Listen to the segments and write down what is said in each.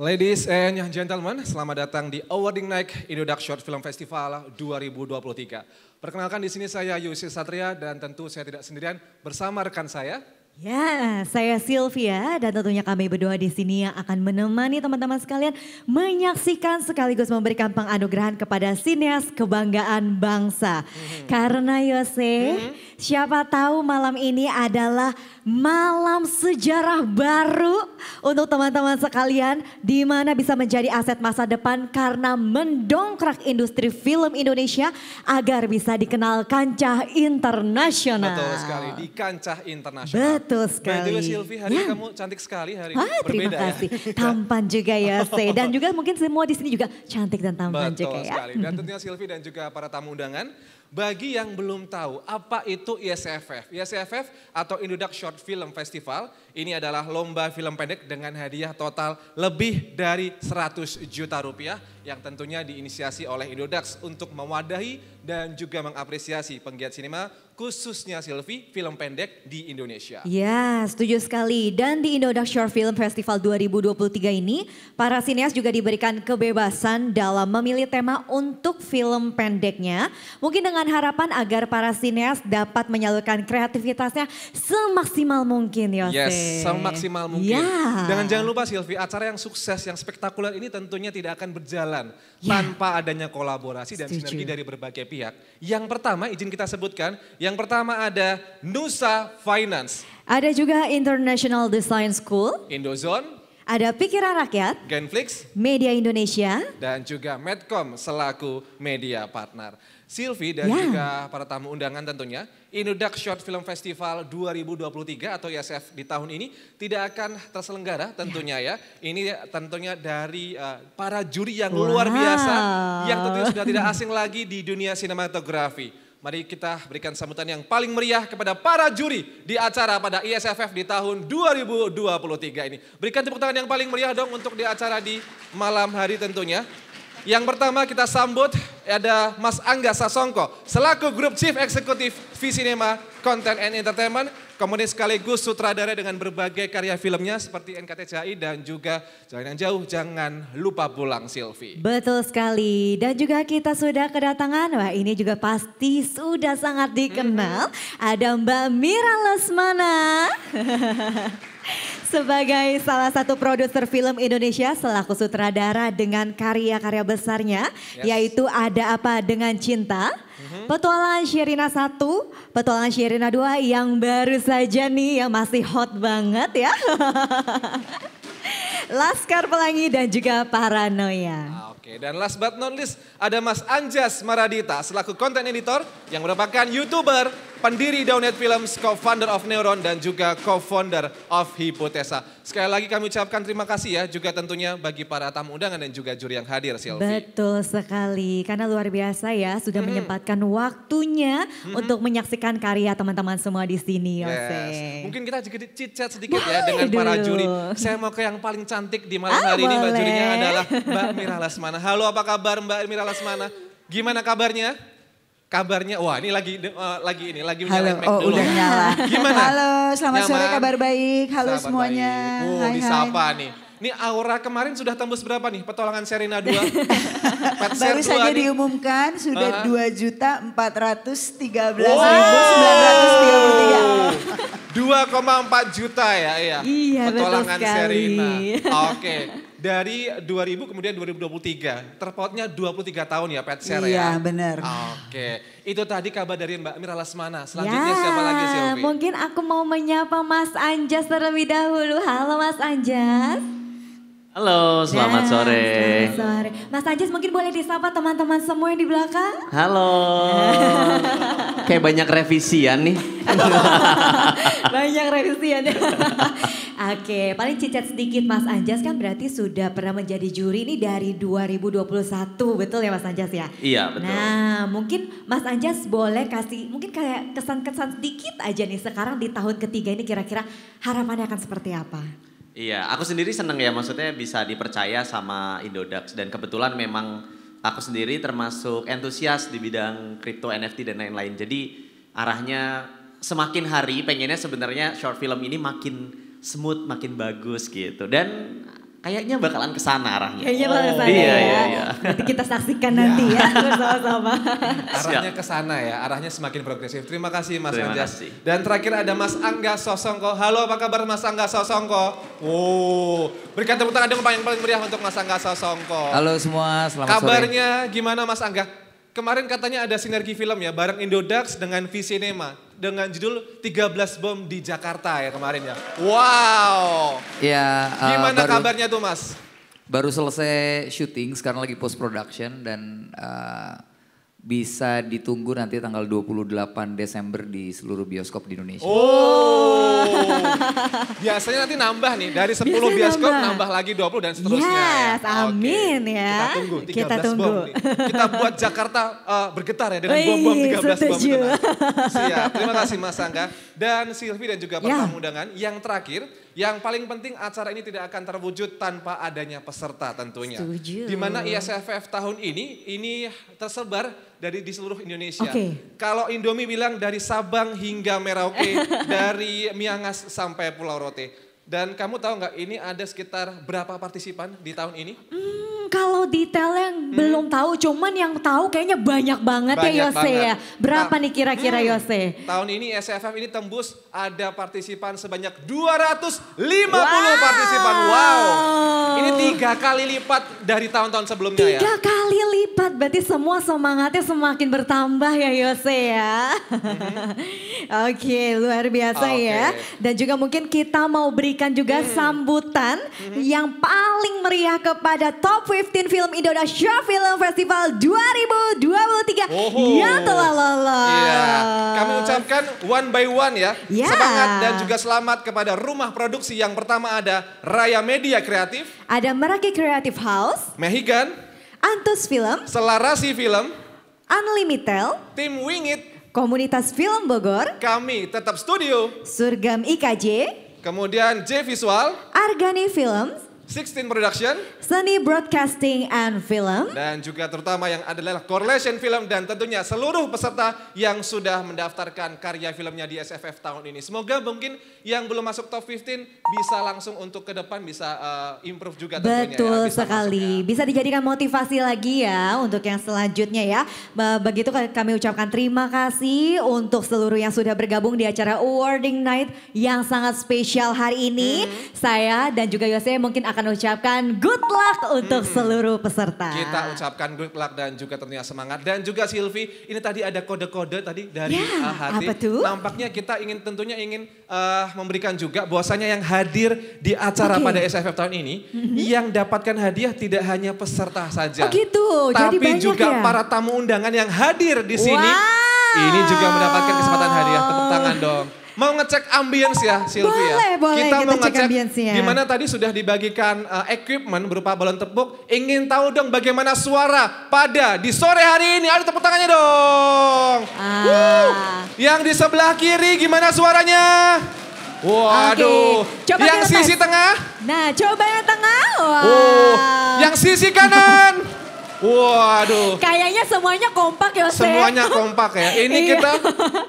Ladies and gentlemen, selamat datang di Awarding Night Indodax Short Film Festival 2023. Perkenalkan di sini saya Yusi Satria dan tentu saya tidak sendirian bersama rekan saya. Ya, saya Sylvia dan tentunya kami berdua di sini yang akan menemani teman-teman sekalian menyaksikan sekaligus memberikan penganugerahan kepada sineas kebanggaan bangsa. Karena Yose, siapa tahu malam ini adalah malam sejarah baru untuk teman-teman sekalian di mana bisa menjadi aset masa depan karena mendongkrak industri film Indonesia agar bisa dikenal kancah internasional. Betul sekali, di kancah internasional. Betul sekali. By the way Sylvie, hari ini kamu cantik sekali hari ini. Terima Berbeda kasih. Ya. Tampan juga ya, dan juga mungkin semua di sini juga cantik dan tampan Betul juga ya. sekali. Dan tentunya Sylvie dan juga para tamu undangan, bagi yang belum tahu apa itu ISFF. ISFF atau Indodax Short Film Festival, ini adalah lomba film pendek dengan hadiah total lebih dari 100 juta rupiah yang tentunya diinisiasi oleh Indodax untuk mewadahi dan juga mengapresiasi penggiat sinema khususnya Sylvie film pendek di Indonesia. Ya, setuju sekali. Dan di Indodax Short Film Festival 2023 ini, para sineas juga diberikan kebebasan dalam memilih tema untuk film pendeknya. Mungkin dengan harapan agar para sineas dapat menyalurkan kreativitasnya semaksimal mungkin, Yose. Yes, semaksimal mungkin. Ya. Dan jangan lupa Sylvie, acara yang sukses, yang spektakuler ini tentunya tidak akan berjalan tanpa adanya kolaborasi dan sinergi dari berbagai pihak. Yang pertama, izin kita sebutkan, yang pertama ada Nusa Finance. Ada juga International Design School. Indozone. Ada Pikiran Rakyat. Genflix. Media Indonesia. Dan juga Medcom selaku media partner. Sylvie dan juga para tamu undangan tentunya, Indodax Short Film Festival 2023 atau ISF di tahun ini tidak akan terselenggara tentunya ya. Ini tentunya dari para juri yang luar biasa, yang tentunya sudah tidak asing lagi di dunia sinematografi. Mari kita berikan sambutan yang paling meriah kepada para juri di acara pada ISFF di tahun 2023 ini. Berikan tepuk tangan yang paling meriah dong untuk di acara di malam hari tentunya. Yang pertama kita sambut ada Mas Angga Sasongko selaku Grup Chief Executive V-Cinema Content and Entertainment, kemudian sekaligus sutradara dengan berbagai karya filmnya seperti NKTCI dan juga Jalan yang Jauh, Jangan Lupa Pulang Sylvie. Betul sekali, dan juga kita sudah kedatangan, wah ini juga pasti sudah sangat dikenal, ada Mbak Mira Lesmana. Sebagai salah satu produser film Indonesia selaku sutradara dengan karya-karya besarnya, yaitu Ada Apa Dengan Cinta, Petualangan Sherina 1, Petualangan Sherina 2 yang baru saja nih yang masih hot banget ya. Laskar Pelangi dan juga Paranoia. Oke, dan last but not least ada Mas Anjas Maradita selaku content editor yang merupakan YouTuber, pendiri Downnet Films, co-founder of Neuron dan juga co-founder of Hipotesa. Sekali lagi kami ucapkan terima kasih ya juga tentunya bagi para tamu undangan dan juga juri yang hadir Sylvie. Betul sekali, karena luar biasa ya sudah menyempatkan waktunya untuk menyaksikan karya teman-teman semua di sini. Yes. Mungkin kita juga chit-chat sedikit ya dengan para juri. Saya mau ke yang paling cantik di malam hari ini, Mbak jurinya adalah Mbak Mira Lesmana. Halo, apa kabar Mbak Mira Lesmana? Gimana kabarnya? Kabarnya, wah ini lagi halo, dulu. Udah nyala. Gimana? Halo, selamat Nyaman? sore, kabar baik. Halo Sahabat semuanya. Baik. Hai, disapa nih. Ini aura kemarin sudah tembus berapa nih? Petualangan Sherina 2. Baru saja nih. diumumkan sudah 2.413.933. 2,4 juta ya, iya. Iya, Petualangan betul sekali. Sherina. Oke. Dari 2000 kemudian 2023, terpautnya 23 tahun ya Pet Share ya? Iya benar. Oke, itu tadi kabar dari Mbak Mira Lesmana. Selanjutnya siapa lagi Sylvie? Mungkin aku mau menyapa Mas Anjas terlebih dahulu. Halo Mas Anjas. Halo, selamat sore. Selamat sore. Mas Anjas mungkin boleh disapa teman-teman semua yang di belakang? Halo. Kayak banyak revisian nih. Banyak revisian. Oke, paling cicat sedikit Mas Anjas kan berarti sudah pernah menjadi juri ini dari 2021, betul ya Mas Anjas ya? Iya, betul. Nah, mungkin Mas Anjas boleh kasih mungkin kayak kesan-kesan sedikit aja nih sekarang di tahun ketiga ini kira-kira harapannya akan seperti apa? Iya, aku sendiri seneng ya, maksudnya bisa dipercaya sama Indodax. Dan kebetulan memang aku sendiri termasuk antusias di bidang crypto, NFT dan lain-lain. Jadi arahnya semakin hari pengennya sebenarnya short film ini makin smooth, makin bagus gitu. Dan kayaknya bakalan kesana arahnya. Kayaknya bakal kesana Iya, ya. iya. Nanti kita saksikan nanti ya bersama-sama. Arahnya ke sana ya, arahnya semakin progresif. Terima kasih Mas Terima Anjas. kasih. Dan terakhir ada Mas Angga Sosongko. Halo, apa kabar Mas Angga Sosongko? Berikan tepuk tangan dong yang paling meriah untuk Mas Angga Sosongko. Halo semua, selamat sore. Kabarnya gimana Mas Angga? Kemarin katanya ada sinergi film ya bareng Indodax dengan V-Cinema dengan judul 13 Bom di Jakarta ya kemarin ya. Wow. Ya, Gimana kabarnya tuh Mas? baru selesai syuting, sekarang lagi post production dan bisa ditunggu nanti tanggal 28 Desember di seluruh bioskop di Indonesia. Biasanya nanti nambah nih dari 10 Biasanya bioskop nambah. nambah lagi 20 dan seterusnya. Yes, ya. amin ya. Kita tunggu 13 Kita tunggu. bom nih. Kita buat Jakarta bergetar ya dengan Wih, bom-bom 13 bom setuju. itu. Siap, terima kasih Mas Angga. Dan Silvi dan juga para Ya. tamu undangan. Yang terakhir, yang paling penting acara ini tidak akan terwujud tanpa adanya peserta tentunya. Setuju. Di mana ISFF tahun ini tersebar dari di seluruh Indonesia. Oke. Kalau Indomie bilang dari Sabang hingga Merauke, dari Miangas sampai Pulau Rote. Dan kamu tahu nggak ini ada sekitar berapa partisipan di tahun ini? Kalau detailnya belum tahu, cuman yang tahu kayaknya banyak banget ya Banyak Yose banget. ya. Berapa Ta- nih kira-kira Yose? Tahun ini SFF ini tembus ada partisipan sebanyak 250 partisipan. Wow. Ini 3 kali lipat dari tahun-tahun sebelumnya ya. 3 kali lipat, berarti semua semangatnya semakin bertambah ya Yose ya. Oke, luar biasa Oke. ya. Dan juga mungkin kita mau berikan juga sambutan yang paling meriah kepada Top 15 Film Indonesia Film Festival 2023 yang telah lolos. Iya, kami ucapkan one by one ya. Ya. Semangat dan juga selamat kepada rumah produksi yang pertama ada Raya Media Kreatif, Ada Meraki Creative House, Mehigan, Antus Film, Selarasi Film, Unlimited, Tim Wingit, Komunitas Film Bogor, kami Tetap Studio, Surgam IKJ, kemudian J Visual, Argani Films, 16 Production, Seni Broadcasting and Film, dan juga terutama yang adalah Correlation Film dan tentunya seluruh peserta yang sudah mendaftarkan karya filmnya di SFF tahun ini. Semoga mungkin yang belum masuk top 15 bisa langsung untuk ke depan bisa improve juga tentunya. betul ya, bisa sekali. masuk ya. Bisa dijadikan motivasi lagi ya untuk yang selanjutnya ya. Begitu kami ucapkan terima kasih untuk seluruh yang sudah bergabung di acara Awarding Night yang sangat spesial hari ini. Saya dan juga Yose mungkin akan ucapkan good luck untuk seluruh peserta. Kita ucapkan good luck dan juga tentunya semangat. Dan juga Silvi, ini tadi ada kode-kode tadi dari Ya, hati. apa tuh? Nampaknya kita tentunya ingin memberikan juga bahwasanya yang hadir di acara Oke. pada SFF tahun ini, yang dapatkan hadiah tidak hanya peserta saja. Oh gitu, jadi tapi banyak juga ya? para tamu undangan yang hadir di sini. Wow. Ini juga mendapatkan kesempatan hadiah. Tepuk tangan dong. Mau ngecek ambience ya Silvi ya? Boleh, Kita mau kita cek ngecek ambience-nya. gimana tadi sudah dibagikan equipment berupa balon tepuk. Ingin tahu dong bagaimana suara pada di sore hari ini. Aduh tepuk tangannya dong. Yang di sebelah kiri gimana suaranya? Waduh. Oke, coba Yang kita sisi tes. tengah? Nah, coba yang tengah. Wah. Oh. Yang sisi kanan? Waduh. Kayaknya semuanya kompak ya, Yose. Semuanya kompak ya. Ini Iya. kita,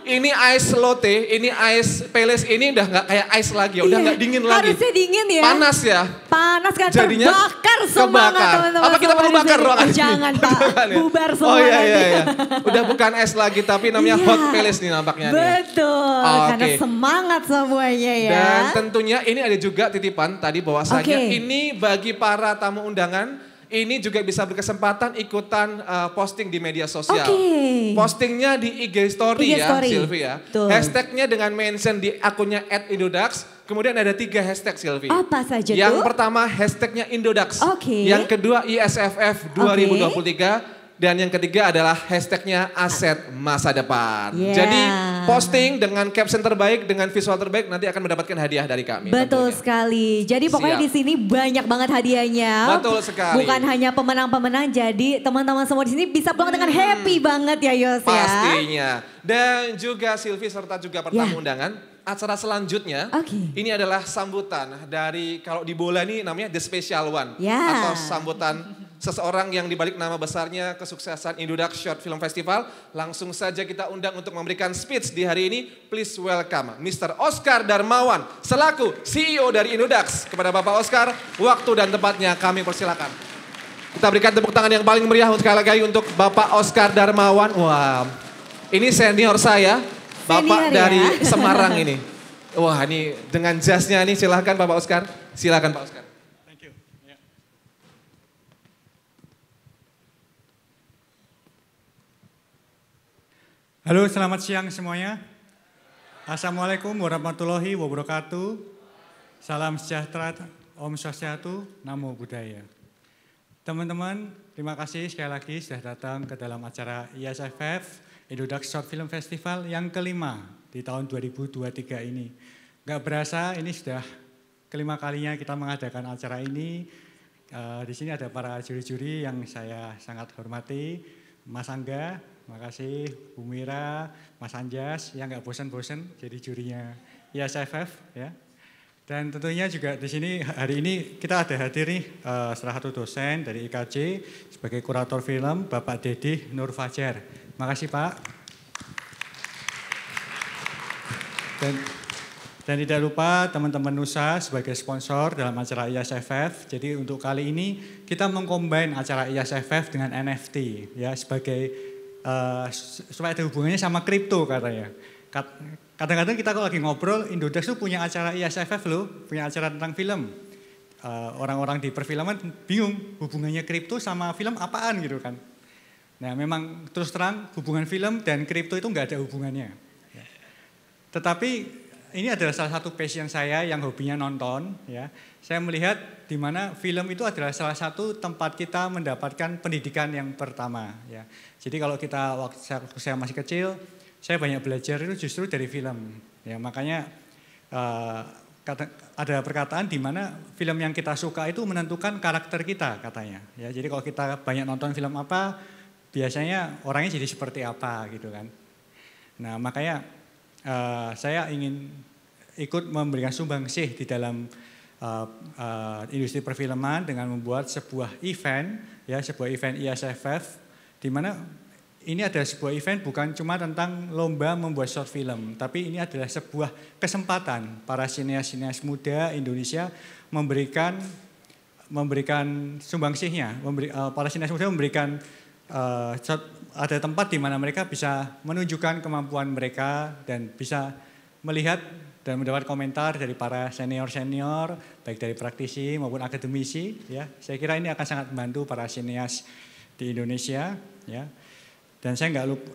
ini ice latte, ini ice peles ini udah nggak kayak ice lagi, udah Iya, nggak dingin lagi. harusnya dingin ya. Panas ya. Panas kan, Jadinya terbakar semangat kebakar. teman-teman. Apa kita perlu semua di bakar sini. ruangan ini? Jangan Pak, Jangan ya? bubar semua Oh iya nanti. iya iya. Udah bukan es lagi tapi namanya Iya. hot peles nih nampaknya nih. Betul, Oke. karena semangat semuanya ya. Dan tentunya ini ada juga titipan tadi bahwasanya Oke. ini bagi para tamu undangan ini juga bisa berkesempatan ikutan posting di media sosial. Oke. Postingnya di IG Story IG ya Story. Silvi ya. Betul. Hashtagnya dengan mention di akunnya @indodax. Kemudian ada 3 hashtag Silvi. Apa saja Yang tuh? pertama hashtagnya Indodax. Oke. Yang kedua ISFF 2023. Dan yang ketiga adalah hashtagnya Aset Masa Depan. Yeah. Jadi posting dengan caption terbaik, dengan visual terbaik nanti akan mendapatkan hadiah dari kami. Betul tentunya. sekali. Jadi pokoknya Siap. di sini banyak banget hadiahnya. Betul sekali. Bukan hanya pemenang-pemenang, jadi teman-teman semua di sini bisa pulang dengan happy banget ya Yos ya. Pastinya. Dan juga Silvi serta juga pertamu Ya. undangan. Acara selanjutnya Oke. ini adalah sambutan dari kalau di bola ini namanya The Special One Ya. atau sambutan seseorang yang dibalik nama besarnya kesuksesan Indodax Short Film Festival. Langsung saja kita undang untuk memberikan speech di hari ini. Please welcome Mr. Oscar Darmawan selaku CEO dari Indodax. Kepada Bapak Oscar, waktu dan tempatnya kami persilakan. Kita berikan tepuk tangan yang paling meriah sekali lagi untuk Bapak Oscar Darmawan. Wah, ini senior saya, Bapak Senior dari ya? Semarang ini. Wah, ini dengan jasnya nih, silahkan Bapak Oscar. Silahkan Pak Oscar. Thank you. Ya. Halo, selamat siang semuanya. Assalamualaikum warahmatullahi wabarakatuh. Salam sejahtera, Om Swastiastu, Namo Buddhaya. Teman-teman, terima kasih sekali lagi sudah datang ke dalam acara ISFF, Indodax Short Film Festival yang kelima di tahun 2023 ini. Gak berasa ini sudah kelima kalinya kita mengadakan acara ini. Di sini ada para juri-juri yang saya sangat hormati, Mas Angga, makasih, Bu Mira, Mas Anjas yang nggak bosan-bosan jadi jurinya ISFF ya. Dan tentunya juga di sini hari ini kita ada hadir nih salah satu dosen dari IKJ sebagai kurator film Bapak Dedi Nur Fajar. Makasih Pak. Dan tidak lupa teman-teman Nusa sebagai sponsor dalam acara ISFF. Jadi untuk kali ini kita mengcombine acara ISFF dengan NFT ya sebagai supaya ada hubungannya sama kripto katanya. Kadang-kadang kita kalau lagi ngobrol, Indodax tuh punya acara ISFF loh, punya acara tentang film. Orang-orang di perfilman bingung hubungannya kripto sama film apaan gitu kan. Nah memang terus terang hubungan film dan kripto itu nggak ada hubungannya. Tetapi ini adalah salah satu passion saya yang hobinya nonton. Ya. Saya melihat di mana film itu adalah salah satu tempat kita mendapatkan pendidikan yang pertama. Ya. Jadi kalau kita waktu saya masih kecil, saya banyak belajar itu justru dari film. Ya, makanya ada perkataan di mana film yang kita suka itu menentukan karakter kita katanya. Ya, jadi kalau kita banyak nonton film apa, biasanya orangnya jadi seperti apa gitu kan. Nah makanya saya ingin ikut memberikan sumbangsih di dalam industri perfilman dengan membuat sebuah event, ya sebuah event ISFF, di mana ini ada sebuah event bukan cuma tentang lomba membuat short film, tapi ini adalah sebuah kesempatan para sineas-sineas muda Indonesia memberikan sumbangsihnya, para sineas muda memberikan ada tempat di mana mereka bisa menunjukkan kemampuan mereka dan bisa melihat dan mendapat komentar dari para senior-senior, baik dari praktisi maupun akademisi. Ya, saya kira ini akan sangat membantu para sineas di Indonesia. Ya, dan saya nggak lupa,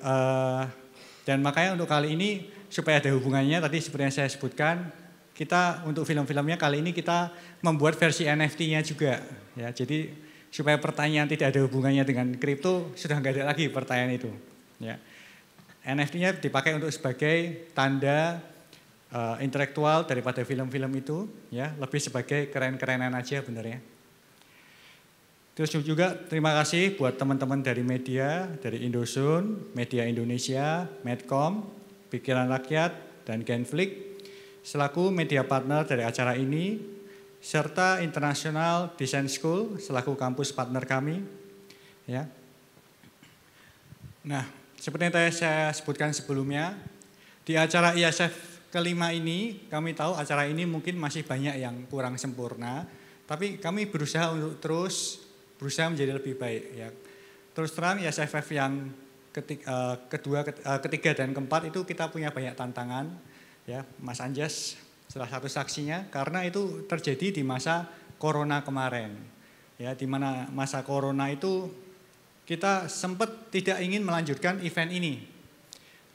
dan makanya untuk kali ini supaya ada hubungannya tadi seperti yang saya sebutkan, kita untuk film-filmnya kali ini kita membuat versi NFT-nya juga. Ya, jadi supaya pertanyaan tidak ada hubungannya dengan kripto, sudah nggak ada lagi pertanyaan itu. Ya. NFT-nya dipakai untuk sebagai tanda intelektual daripada film-film itu, ya lebih sebagai keren-kerenan aja benernya. Terus juga terima kasih buat teman-teman dari media, dari Indosun, Media Indonesia, Medcom, Pikiran Rakyat, dan Genflix, selaku media partner dari acara ini, serta International Design School selaku kampus partner kami. Ya. Nah, seperti yang tadi saya sebutkan sebelumnya, di acara ISF kelima ini kami tahu acara ini mungkin masih banyak yang kurang sempurna, tapi kami berusaha untuk terus berusaha menjadi lebih baik. Ya. Terus terang ISFF yang ketiga dan keempat itu kita punya banyak tantangan. Ya, Mas Anjas salah satu saksinya karena itu terjadi di masa corona kemarin. Ya, di mana masa corona itu kita sempat tidak ingin melanjutkan event ini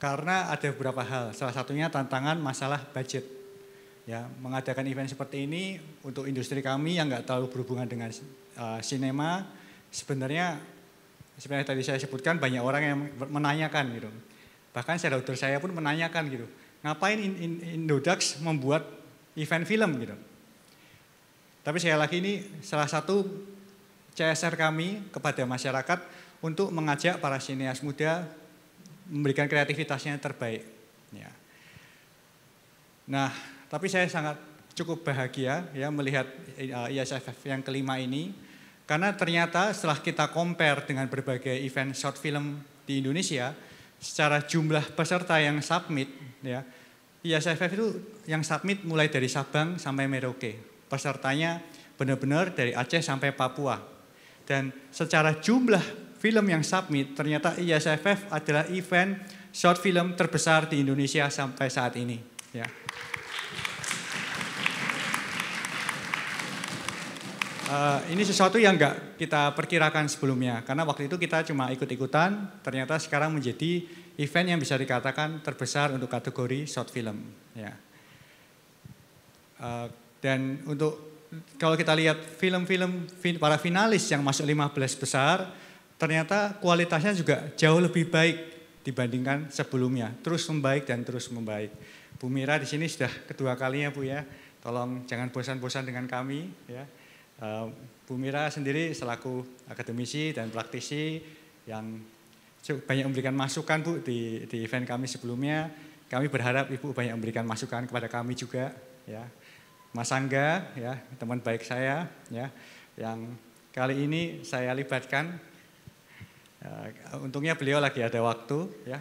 karena ada beberapa hal. Salah satunya tantangan masalah budget. Ya, mengadakan event seperti ini untuk industri kami yang nggak terlalu berhubungan dengan sinema, sebenarnya seperti tadi saya sebutkan banyak orang yang menanyakan gitu. Bahkan shareholder saya pun menanyakan gitu, ngapain Indodax membuat event film gitu. Tapi sekali lagi ini salah satu CSR kami kepada masyarakat untuk mengajak para sineas muda memberikan kreativitasnya yang terbaik. Ya. Nah, tapi saya sangat cukup bahagia ya melihat ISFF yang kelima ini Karena ternyata setelah kita compare dengan berbagai event short film di Indonesia, secara jumlah peserta yang submit, ya, ISFF itu yang submit mulai dari Sabang sampai Merauke. Pesertanya benar-benar dari Aceh sampai Papua. Dan secara jumlah film yang submit, ternyata ISFF adalah event short film terbesar di Indonesia sampai saat ini. Ya. Ini sesuatu yang nggak kita perkirakan sebelumnya, karena waktu itu kita cuma ikut-ikutan, ternyata sekarang menjadi event yang bisa dikatakan terbesar untuk kategori short film. Ya. Dan untuk kalau kita lihat film-film para finalis yang masuk 15 besar, ternyata kualitasnya juga jauh lebih baik dibandingkan sebelumnya, terus membaik dan terus membaik. Bu Mira di sini sudah kedua kalinya Bu ya, tolong jangan bosan-bosan dengan kami ya. Bu Mira sendiri selaku akademisi dan praktisi yang banyak memberikan masukan Bu di event kami sebelumnya. Kami berharap Ibu banyak memberikan masukan kepada kami juga ya. Mas Angga ya, teman baik saya ya, yang kali ini saya libatkan. Untungnya beliau lagi ada waktu ya.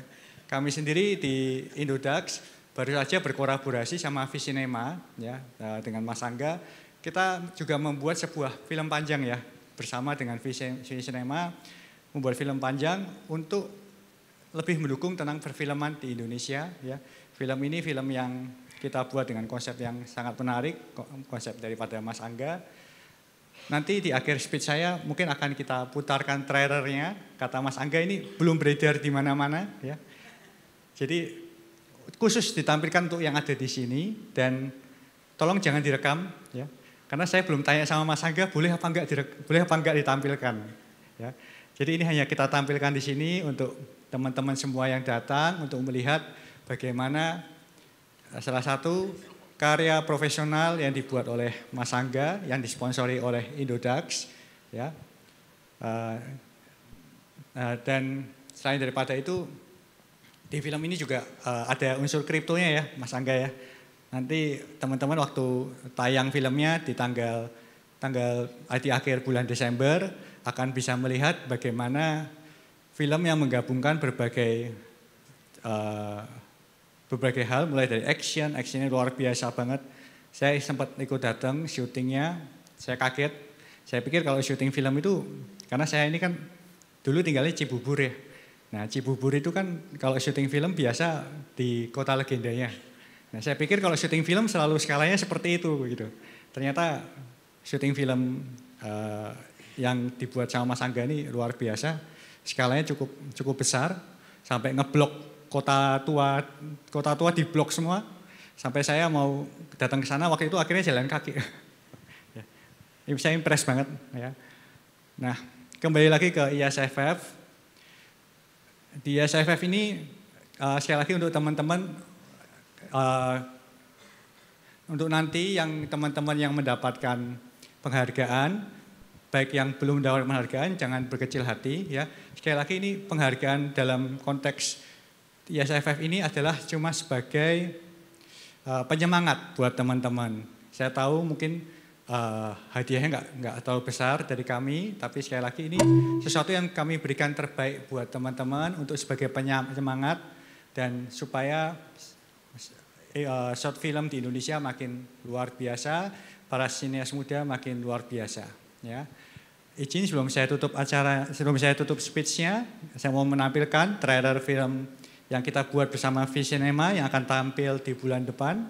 Kami sendiri di Indodax baru saja berkolaborasi sama Visinema ya, dengan Mas Angga. Kita juga membuat sebuah film panjang ya, bersama dengan Visinema membuat film panjang untuk lebih mendukung tentang perfilman di Indonesia ya. Film ini film yang kita buat dengan konsep yang sangat menarik, konsep daripada Mas Angga. Nanti di akhir speech saya mungkin akan kita putarkan trailernya. Kata Mas Angga ini belum beredar di mana-mana ya. Jadi khusus ditampilkan untuk yang ada di sini dan tolong jangan direkam ya. Karena saya belum tanya sama Mas Angga boleh apa enggak ditampilkan ya. Jadi ini hanya kita tampilkan di sini untuk teman-teman semua yang datang untuk melihat bagaimana salah satu karya profesional yang dibuat oleh Mas Angga yang disponsori oleh Indodax ya. Dan selain daripada itu di film ini juga ada unsur kriptonya ya Mas Angga ya. Nanti teman-teman waktu tayang filmnya di di akhir bulan Desember akan bisa melihat bagaimana film yang menggabungkan berbagai hal, mulai dari actionnya luar biasa banget. Saya sempat ikut datang syutingnya, saya kaget. Saya pikir kalau syuting film itu, karena saya ini kan dulu tinggalnya Cibubur ya. Nah Cibubur itu kan kalau syuting film biasa di kota legendanya. Nah saya pikir kalau syuting film selalu skalanya seperti itu gitu. Ternyata syuting film yang dibuat sama Mas Angga ini luar biasa. Skalanya cukup besar, sampai ngeblok kota tua di blok semua. Sampai saya mau datang ke sana waktu itu akhirnya jalan kaki. Ya. Saya impress banget ya. Nah, kembali lagi ke ISFF. Di ISFF ini sekali lagi untuk teman-teman untuk nanti yang teman-teman yang mendapatkan penghargaan, baik yang belum mendapat penghargaan jangan berkecil hati ya. Sekali lagi ini penghargaan dalam konteks ISFF ini adalah cuma sebagai penyemangat buat teman-teman. Saya tahu mungkin hadiahnya nggak terlalu besar dari kami, tapi sekali lagi ini sesuatu yang kami berikan terbaik buat teman-teman untuk sebagai penyemangat dan supaya short film di Indonesia makin luar biasa, para sineas muda makin luar biasa. Ya. Izin sebelum saya tutup speech-nya, saya mau menampilkan trailer film yang kita buat bersama Visinema yang akan tampil di bulan depan.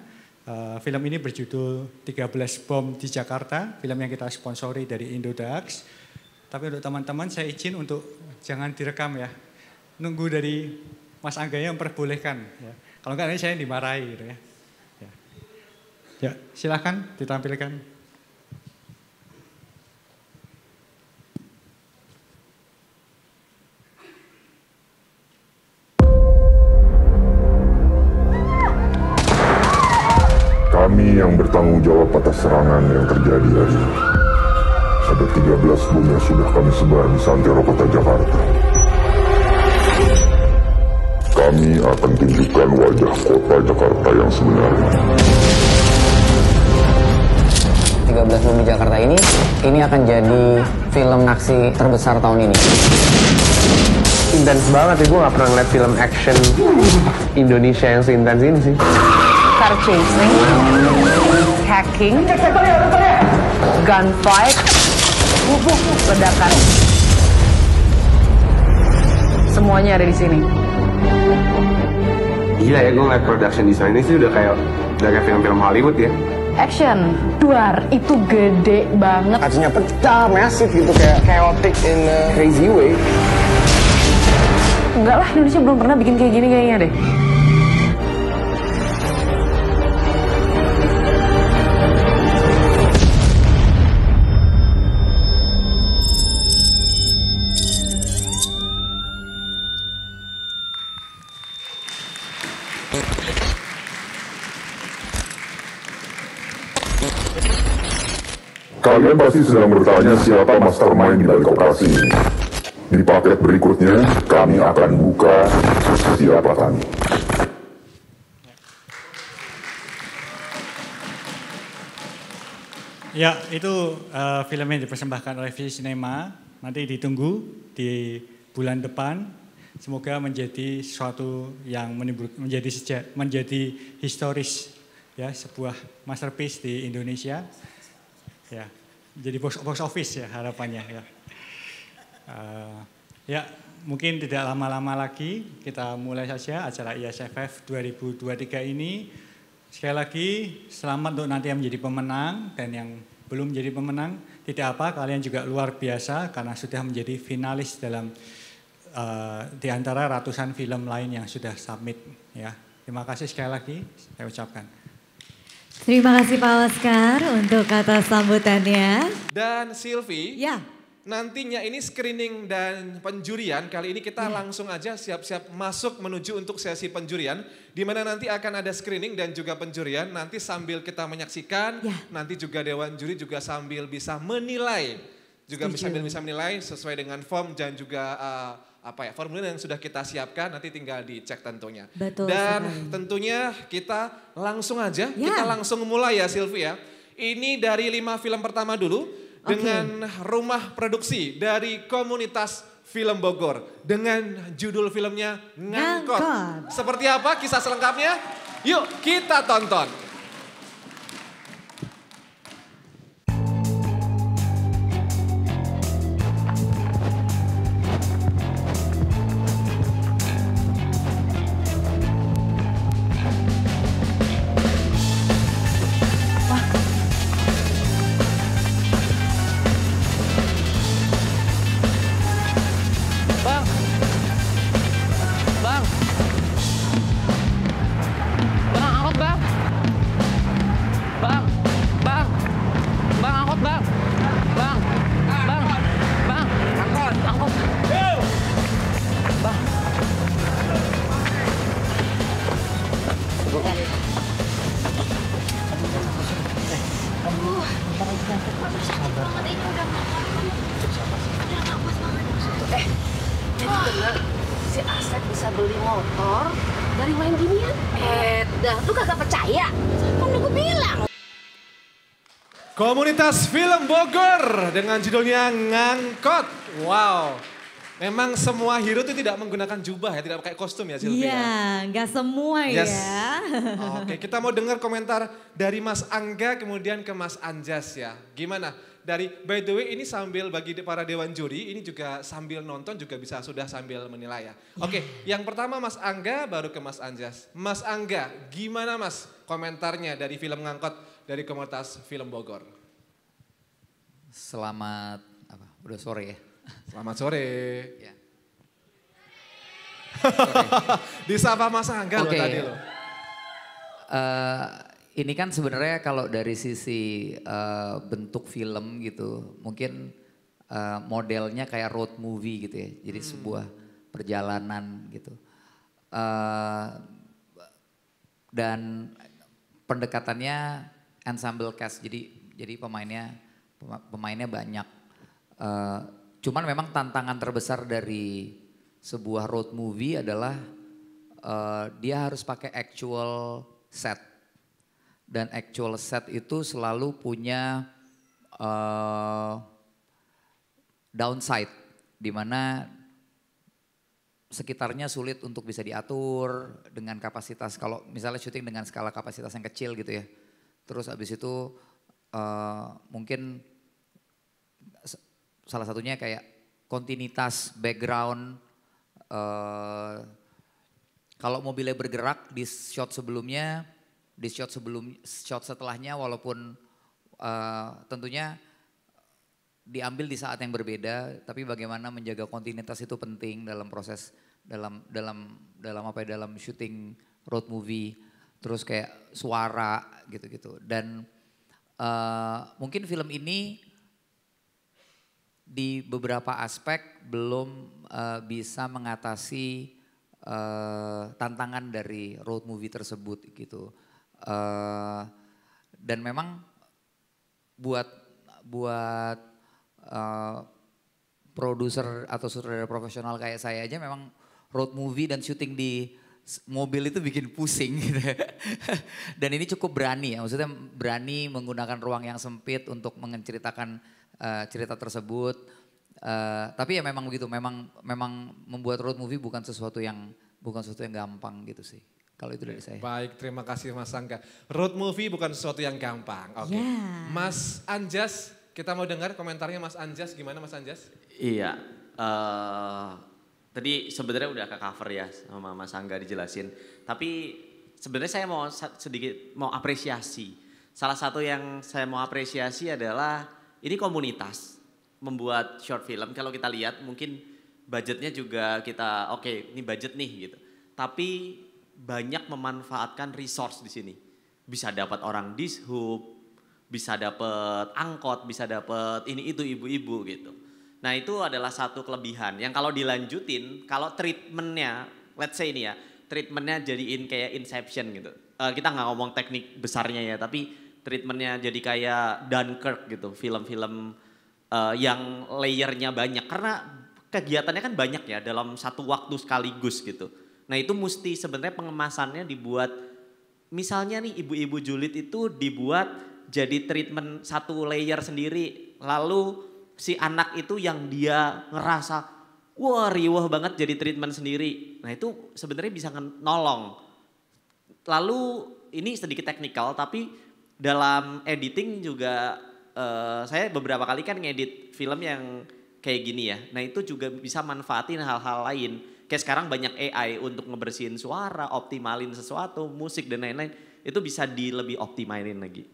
Film ini berjudul 13 Bom di Jakarta, film yang kita sponsori dari Indodax. Tapi untuk teman-teman saya izin untuk jangan direkam ya, nunggu dari Mas Angga yang memperbolehkan. Ya. Kalau enggak nanti saya dimarahi gitu ya. Ya, silakan ditampilkan. Kami yang bertanggung jawab atas serangan yang terjadi hari ini. Ada 13 bom yang sudah kami sebar di santero kota Jakarta. Kami akan tunjukkan wajah kota Jakarta yang sebenarnya. 13 13 Bom di Jakarta ini akan jadi film aksi terbesar tahun ini. Intens banget ya, gue gak pernah ngeliat film action Indonesia yang seintens ini sih. Car chasing, hacking, gunfight, ledakan. Semuanya ada di sini. Gila ya, gue ngeliat production design ini sih udah kayak film-film Hollywood ya. Action, duar, itu gede banget. Kacanya pecah, massive gitu, kayak chaotic in a crazy way. Enggak lah, Indonesia belum pernah bikin kayak gini kayaknya deh. Kalian pasti sedang bertanya siapa mastermind di balik operasi ini. Di paket berikutnya, kami akan buka siapa kami. Ya, itu film yang dipersembahkan oleh Visi Cinema. Nanti ditunggu di bulan depan. Semoga menjadi sesuatu yang menjadi historis, ya, sebuah masterpiece di Indonesia. Ya, jadi box office ya harapannya ya. Ya, mungkin tidak lama-lama lagi kita mulai saja acara ISFF 2023 ini. Sekali lagi selamat untuk nanti yang menjadi pemenang dan yang belum menjadi pemenang. Tidak apa, kalian juga luar biasa karena sudah menjadi finalis dalam di antara ratusan film lain yang sudah submit ya. Terima kasih sekali lagi saya ucapkan. Terima kasih Pak Oscar untuk kata sambutannya. Dan Silvi, ya, nantinya ini screening dan penjurian. Kali ini kita langsung aja siap-siap masuk menuju untuk sesi penjurian. Di mana nanti akan ada screening dan juga penjurian. Nanti sambil kita menyaksikan, nanti juga Dewan Juri juga sambil bisa menilai. Juga bisa menilai sesuai dengan form dan juga formulir yang sudah kita siapkan, nanti tinggal dicek tentunya. Betul dan sekali. tentunya kita langsung aja, kita langsung mulai ya Sylvia. Ini dari 5 film pertama dulu dengan rumah produksi dari komunitas film Bogor dengan judul filmnya Ngangkot. Seperti apa kisah selengkapnya? Yuk kita tonton. Si Asep bisa beli motor dari main ginian. Dah, lu kagak percaya? Kan udah gue bilang. Komunitas Film Bogor dengan judulnya Ngangkot. Wow, memang semua hero itu tidak menggunakan jubah ya, tidak pakai kostum ya Sylvia? Iya, nggak semua ya. Oke, kita mau dengar komentar dari Mas Angga kemudian ke Mas Anjas ya. Gimana? By the way ini sambil bagi para dewan juri ini juga sambil nonton juga bisa sudah sambil menilai ya. Oke, yang pertama Mas Angga baru ke Mas Anjas. Mas Angga, gimana Mas komentarnya dari film Ngangkot dari komunitas Film Bogor? Selamat udah sore ya. Selamat sore. Ya. Disapa Mas Angga loh tadi loh. Ini kan sebenarnya kalau dari sisi bentuk film gitu, mungkin modelnya kayak road movie gitu ya. Jadi sebuah perjalanan gitu. Dan pendekatannya ensemble cast, jadi pemainnya banyak. Cuman memang tantangan terbesar dari sebuah road movie adalah dia harus pakai actual set. Dan actual set itu selalu punya downside, di mana sekitarnya sulit untuk bisa diatur dengan kapasitas. Kalau misalnya syuting dengan skala kapasitas yang kecil gitu ya. Terus abis itu mungkin salah satunya kayak kontinuitas background. Kalau mobilnya bergerak di shot sebelumnya, di shot setelahnya walaupun tentunya diambil di saat yang berbeda, tapi bagaimana menjaga kontinuitas itu penting dalam proses dalam syuting road movie, terus kayak suara gitu-gitu. Dan mungkin film ini di beberapa aspek belum bisa mengatasi tantangan dari road movie tersebut gitu. Dan memang buat produser atau sutradara profesional kayak saya aja memang road movie dan syuting di mobil itu bikin pusing gitu. Dan ini cukup berani ya, maksudnya berani menggunakan ruang yang sempit untuk menceritakan cerita tersebut. Tapi ya memang begitu, memang membuat road movie bukan sesuatu yang gampang gitu sih. Kalau itu dari saya. Baik, terima kasih Mas Angga. Road movie bukan sesuatu yang gampang. Oke. Yeah. Mas Anjas, kita mau dengar komentarnya Mas Anjas. Gimana Mas Anjas? Iya, tadi sebenarnya udah ke cover ya sama Mas Angga dijelasin. Tapi sebenarnya saya mau sedikit apresiasi. Salah satu yang saya mau apresiasi adalah ini komunitas membuat short film. Kalau kita lihat mungkin budgetnya juga kita oke, ini budget nih gitu. Tapi banyak memanfaatkan resource di sini. Bisa dapat orang dishub, bisa dapat angkot, bisa dapat ini itu ibu-ibu gitu. Nah itu adalah satu kelebihan yang kalau dilanjutin, kalau treatmentnya, let's say ini ya, treatmentnya jadiin kayak Inception gitu. Kita nggak ngomong teknik besarnya ya, tapi treatmentnya jadi kayak Dunkirk gitu, film-film yang layernya banyak. Karena kegiatannya kan banyak ya dalam satu waktu sekaligus gitu. Nah itu mesti sebenarnya pengemasannya dibuat, misalnya nih ibu-ibu julid itu dibuat jadi treatment satu layer sendiri, lalu si anak itu yang dia ngerasa wah riwah banget jadi treatment sendiri. Nah itu sebenarnya bisa nolong. Lalu ini sedikit teknikal tapi dalam editing juga saya beberapa kali kan ngedit film yang kayak gini ya. Nah itu juga bisa manfaatin hal-hal lain. Kayak sekarang banyak AI untuk ngebersihin suara, optimalin sesuatu, musik dan lain-lain. Itu bisa lebih optimalin lagi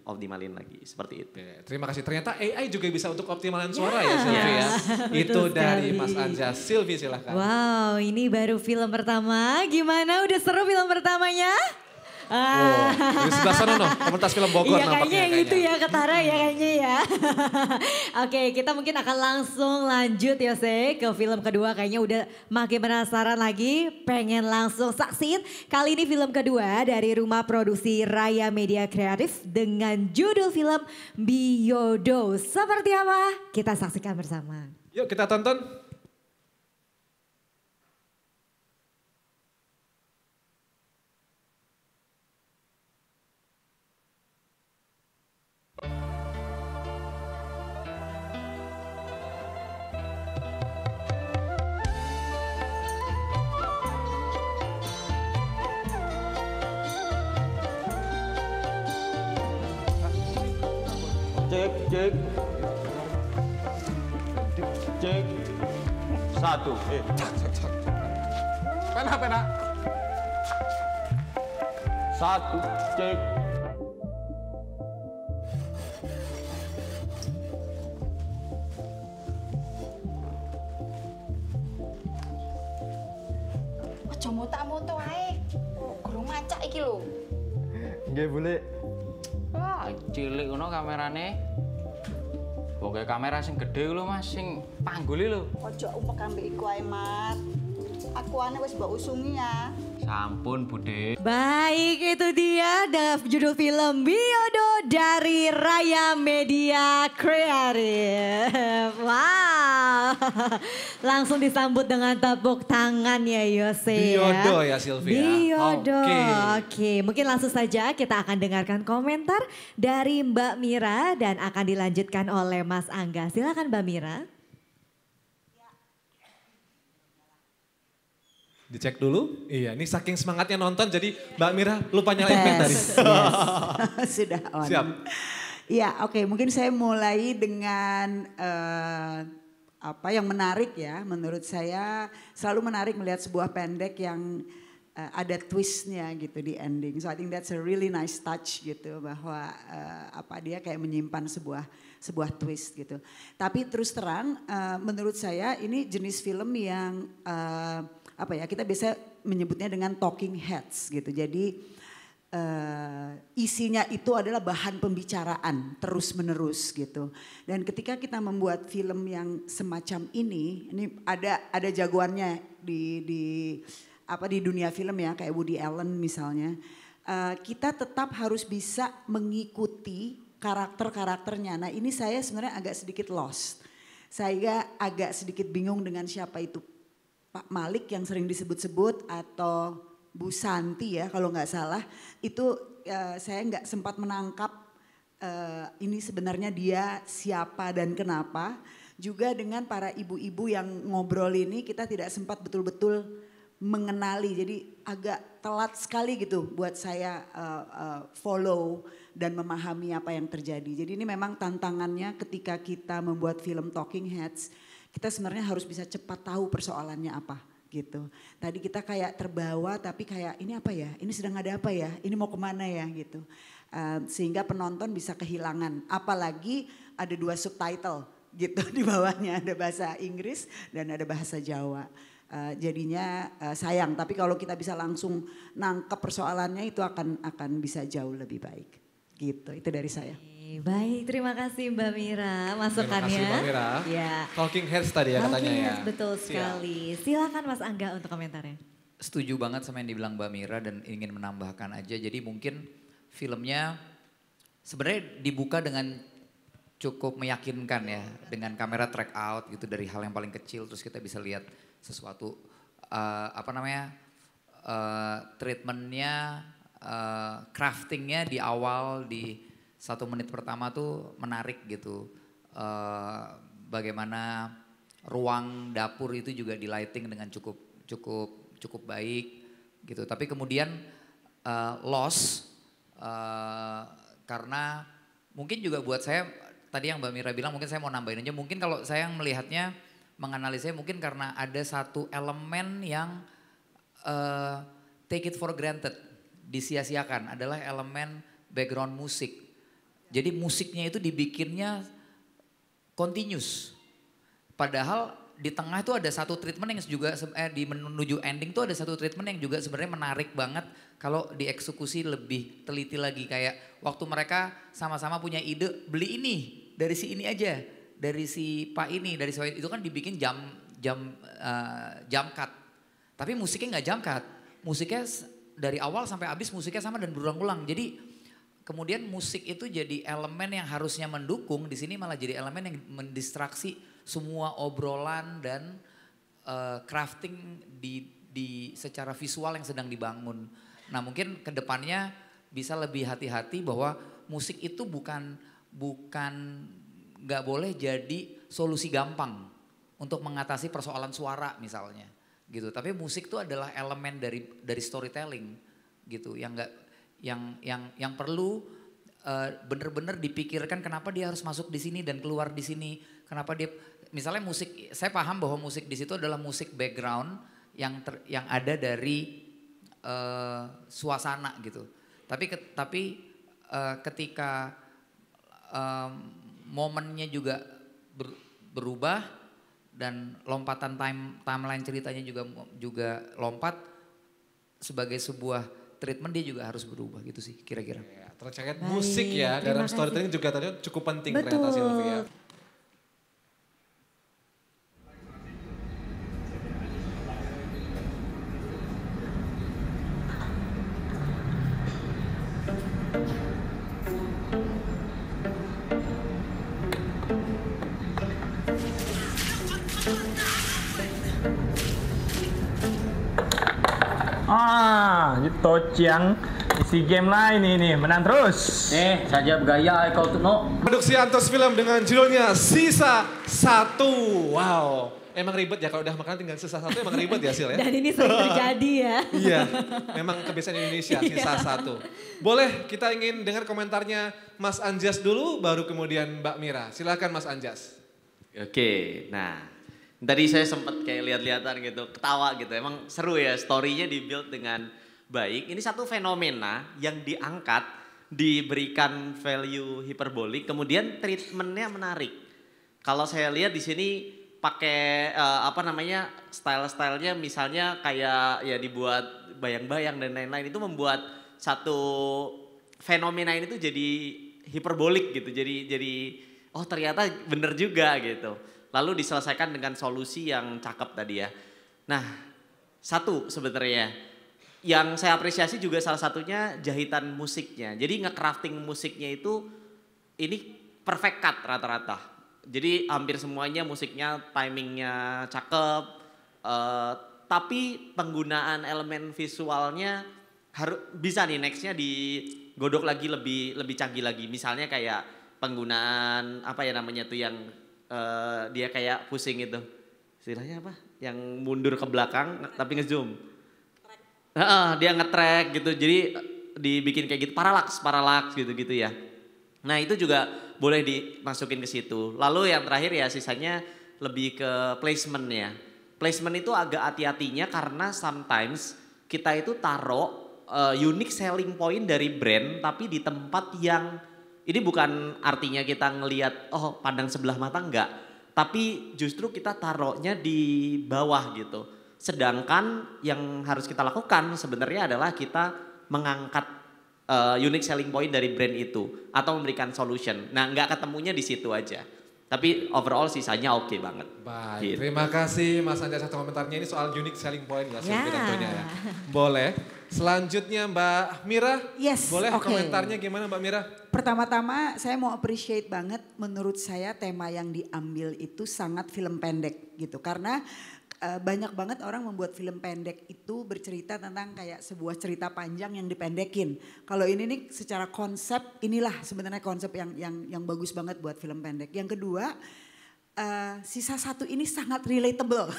seperti itu. Oke, terima kasih. Ternyata AI juga bisa untuk optimalin suara ya Sylvie ya. Itu dari Mas Anjas. Sylvie silahkan. Wow, ini baru film pertama. Gimana, udah seru film pertamanya? Oh, di sebelah sana no, komunitas film Bogor iya, nampaknya. Kayaknya yang itu ya, Ketara ya kayaknya ya. Oke, kita mungkin akan langsung lanjut ya ke film kedua. Kayaknya udah makin penasaran lagi, pengen langsung saksiin. Kali ini film kedua dari rumah produksi Raya Media Kreatif dengan judul film Biodo. Seperti apa? Kita saksikan bersama. Yuk kita tonton. Cek. Cek. Satu. Pena. Satu. Cek. Aja motak-moto ae. Guru macak iki lho. Nggih, Bu Lek. Wah, cilik ngono kamerane. Pokoke kamera sing gedhe lho Mas, sing panggule lho. Ojo umpek ambek iku ae, Mat. aku wis mbok usungi ya. Sampun Bude. Baik, itu dia judul film Biodo dari Raya Media Kreatif. Wow, langsung disambut dengan tepuk tangan ya Yose. Biodo ya Sylvia. Biodo, Oke. Mungkin langsung saja kita akan dengarkan komentar dari Mbak Mira dan akan dilanjutkan oleh Mas Angga. Silakan Mbak Mira. Dicek dulu. Iya, ini saking semangatnya nonton jadi Mbak Mira lupa nyalain mic tadi. Sudah on. Siap. Iya, oke. Mungkin saya mulai dengan apa yang menarik ya. Menurut saya selalu menarik melihat sebuah pendek yang ada twistnya gitu di ending. So I think that's a really nice touch gitu bahwa dia kayak menyimpan sebuah twist gitu. Tapi terus terang menurut saya ini jenis film yang kita biasa menyebutnya dengan talking heads gitu. Jadi isinya itu adalah bahan pembicaraan terus menerus gitu. Dan ketika kita membuat film yang semacam ini ada jagoannya di dunia film ya, kayak Woody Allen misalnya. Kita tetap harus bisa mengikuti karakter-karakternya. Nah ini saya sebenarnya agak sedikit lost. Saya agak sedikit bingung dengan siapa itu Pak Malik yang sering disebut-sebut atau Bu Santi ya kalau nggak salah. Itu saya nggak sempat menangkap ini sebenarnya dia siapa dan kenapa. Juga dengan para ibu-ibu yang ngobrol ini kita tidak sempat betul-betul mengenali. Jadi agak telat sekali gitu buat saya follow dan memahami apa yang terjadi. Jadi ini memang tantangannya ketika kita membuat film Talking Heads. Kita sebenarnya harus bisa cepat tahu persoalannya apa gitu. Tadi kita kayak terbawa tapi kayak ini apa ya, ini sedang ada apa ya, ini mau kemana ya gitu. Sehingga penonton bisa kehilangan. Apalagi ada 2 subtitle gitu di bawahnya, ada bahasa Inggris dan ada bahasa Jawa. Jadinya sayang, tapi kalau kita bisa langsung nangkep persoalannya itu akan bisa jauh lebih baik. Gitu, itu dari saya. Baik, terima kasih Mbak Mira masukannya. Terima kasih Mbak Mira. Ya. Talking Heads tadi ya katanya ya. Betul sekali. Silakan Mas Angga untuk komentarnya. Setuju banget sama yang dibilang Mbak Mira dan ingin menambahkan aja. Jadi mungkin filmnya sebenarnya dibuka dengan cukup meyakinkan ya. Dengan kamera track out gitu dari hal yang paling kecil terus kita bisa lihat sesuatu treatmentnya, craftingnya di awal di 1 menit pertama tuh menarik gitu. Bagaimana ruang dapur itu juga di lighting dengan cukup baik gitu. Tapi kemudian lost karena mungkin juga buat saya tadi yang Mbak Mira bilang mungkin saya mau nambahin aja. Mungkin kalau saya melihatnya menganalisanya mungkin karena ada satu elemen yang take it for granted, disia-siakan adalah elemen background musik. Jadi musiknya itu dibikinnya continuous. Padahal di tengah itu ada satu treatment yang juga di menuju ending tuh ada satu treatment yang juga sebenarnya menarik banget kalau dieksekusi lebih teliti lagi. Kayak waktu mereka sama-sama punya ide beli ini dari si ini aja, dari si Pak ini, dari si itu kan dibikin jam cut. Tapi musiknya nggak jam cut. Musiknya dari awal sampai habis musiknya sama dan berulang-ulang. Jadi kemudian musik itu jadi elemen yang harusnya mendukung, di sini malah jadi elemen yang mendistraksi semua obrolan dan crafting di secara visual yang sedang dibangun. Nah mungkin kedepannya bisa lebih hati-hati bahwa musik itu bukan nggak boleh jadi solusi gampang untuk mengatasi persoalan suara misalnya gitu. Tapi musik itu adalah elemen dari storytelling gitu yang perlu benar-benar dipikirkan kenapa dia harus masuk di sini dan keluar di sini. Kenapa dia misalnya musik, saya paham bahwa musik di situ adalah musik background yang ada dari suasana gitu. Tapi ketika momennya juga berubah dan lompatan timeline ceritanya juga lompat sebagai sebuah treatment dia juga harus berubah gitu sih kira-kira. Terkait musik ya dalam storytelling juga tadi cukup penting ternyata Sylvia. Tociang isi game lain ini menang terus. Saja bergaya kau tuh no. Produksi Antos Film dengan judulnya Sisa Satu. Wow, emang ribet ya kalau udah makanan tinggal sisa satu, emang ribet ya Sil ya. Dan ini sering terjadi ya. Iya, memang kebiasaan Indonesia sisa satu. Boleh kita ingin dengar komentarnya Mas Anjas dulu, baru kemudian Mbak Mira. Silakan Mas Anjas. Oke, nah tadi saya sempat kayak lihat-lihatan gitu, ketawa gitu. Emang seru ya, story-nya dibuild dengan baik. Ini satu fenomena yang diangkat, diberikan value hiperbolik, kemudian treatment-nya menarik. Kalau saya lihat di sini pakai style-stylenya misalnya kayak ya dibuat bayang-bayang dan lain-lain, itu membuat satu fenomena ini tuh jadi hiperbolik gitu. Jadi oh ternyata bener juga gitu. Lalu diselesaikan dengan solusi yang cakep tadi ya. Nah, satu sebenarnya yang saya apresiasi juga salah satunya jahitan musiknya. Jadi nge-crafting musiknya itu ini perfect cut rata-rata. Jadi hampir semuanya musiknya timingnya cakep. Tapi penggunaan elemen visualnya harus bisa nih nextnya digodok lagi lebih canggih lagi. Misalnya kayak penggunaan apa ya namanya tuh yang dia kayak pusing itu, istilahnya apa? Yang mundur ke belakang tapi ngezoom. Dia nge-track gitu, jadi dibikin kayak gitu, paralaks gitu ya. Nah itu juga boleh dimasukin ke situ. Lalu yang terakhir ya sisanya lebih ke placementnya. Placement itu agak hati-hatinya karena sometimes kita itu taruh unique selling point dari brand tapi di tempat yang ini bukan artinya kita ngelihat oh pandang sebelah mata enggak, tapi justru kita taruhnya di bawah gitu. Sedangkan yang harus kita lakukan sebenarnya adalah kita mengangkat unique selling point dari brand itu atau memberikan solution. Nah, enggak ketemunya di situ aja. Tapi overall sisanya oke banget. Baik, gitu. Terima kasih Mas Anjas atas komentarnya. Ini soal unique selling point ya, tentunya ya. Boleh. Selanjutnya Mbak Mira, boleh komentarnya gimana Mbak Mira? Pertama-tama saya mau appreciate banget, menurut saya tema yang diambil itu sangat film pendek gitu. Karena banyak banget orang membuat film pendek itu bercerita tentang kayak sebuah cerita panjang yang dipendekin. Kalau ini nih secara konsep, inilah sebenarnya konsep yang bagus banget buat film pendek. Yang kedua, sisa satu ini sangat relatable.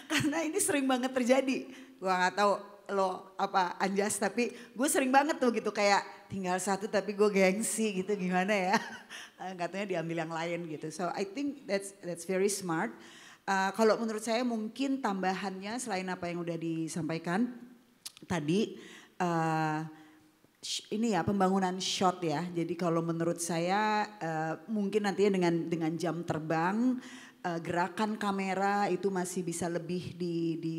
Karena ini sering banget terjadi. Gua gak tahu lo apa Anjas, tapi gue sering banget tuh gitu kayak tinggal satu tapi gue gengsi gitu, gimana ya. Katanya diambil yang lain gitu. So I think that's very smart. Kalau menurut saya mungkin tambahannya selain apa yang udah disampaikan tadi, ini ya pembangunan shot ya. Jadi kalau menurut saya mungkin nantinya dengan jam terbang, gerakan kamera itu masih bisa lebih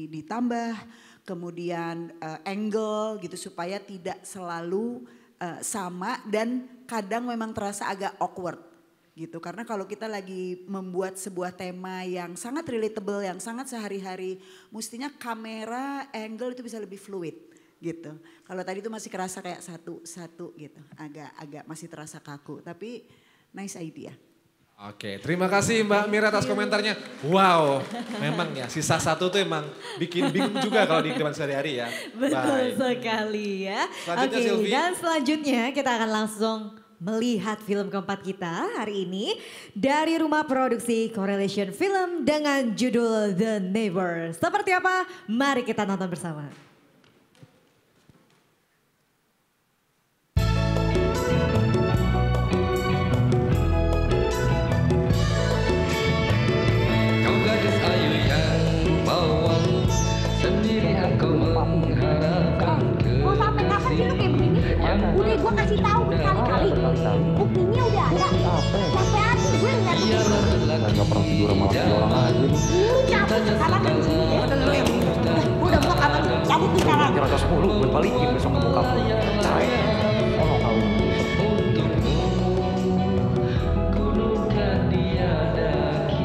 ditambah. Kemudian angle gitu supaya tidak selalu sama dan kadang memang terasa agak awkward gitu. Karena kalau kita lagi membuat sebuah tema yang sangat relatable, yang sangat sehari-hari, mestinya kamera, angle itu bisa lebih fluid gitu. Kalau tadi itu masih kerasa kayak satu gitu, agak masih terasa kaku. Tapi nice idea. Oke, terima kasih Mbak Mira atas komentarnya. Wow, memang ya sisa satu tuh emang bikin bingung juga kalau di kehidupan sehari-hari ya. Betul sekali ya. Oke, dan selanjutnya kita akan langsung melihat film keempat kita hari ini dari rumah produksi Correlation Film dengan judul The Neighbor. Seperti apa? Mari kita nonton bersama. Udah gue kasih tahu berkali-kali, buktinya udah ada. Sampai hati gue ngeliat begini. Gak pernah tidur sama orang aja nih. Lu cabut sekarang dari sini ya. Gue udah bilang abang cabut sekarang. Kira 10 gue balikin besok ke bokap. Cerai. Oh kau.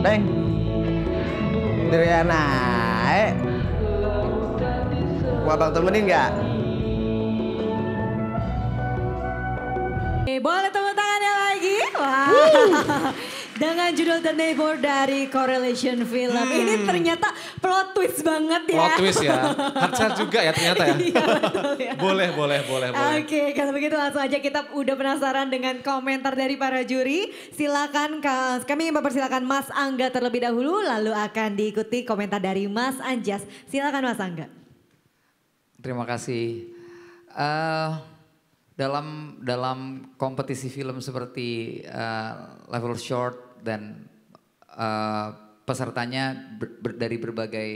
Neng. Diriana, gua abang temenin gak? Boleh tepuk tangannya lagi. Wow. Dengan judul The Neighbor dari Correlation Film. Ini ternyata plot twist banget ya. Plot twist ya. Hardshell juga ya ternyata ya. Iya betul ya. Boleh. Oke, kalau begitu langsung aja kita udah penasaran dengan komentar dari para juri. Silakan kami mempersilakan Mas Angga terlebih dahulu, lalu akan diikuti komentar dari Mas Anjas. Silakan Mas Angga. Terima kasih. Dalam kompetisi film seperti level short dan pesertanya dari berbagai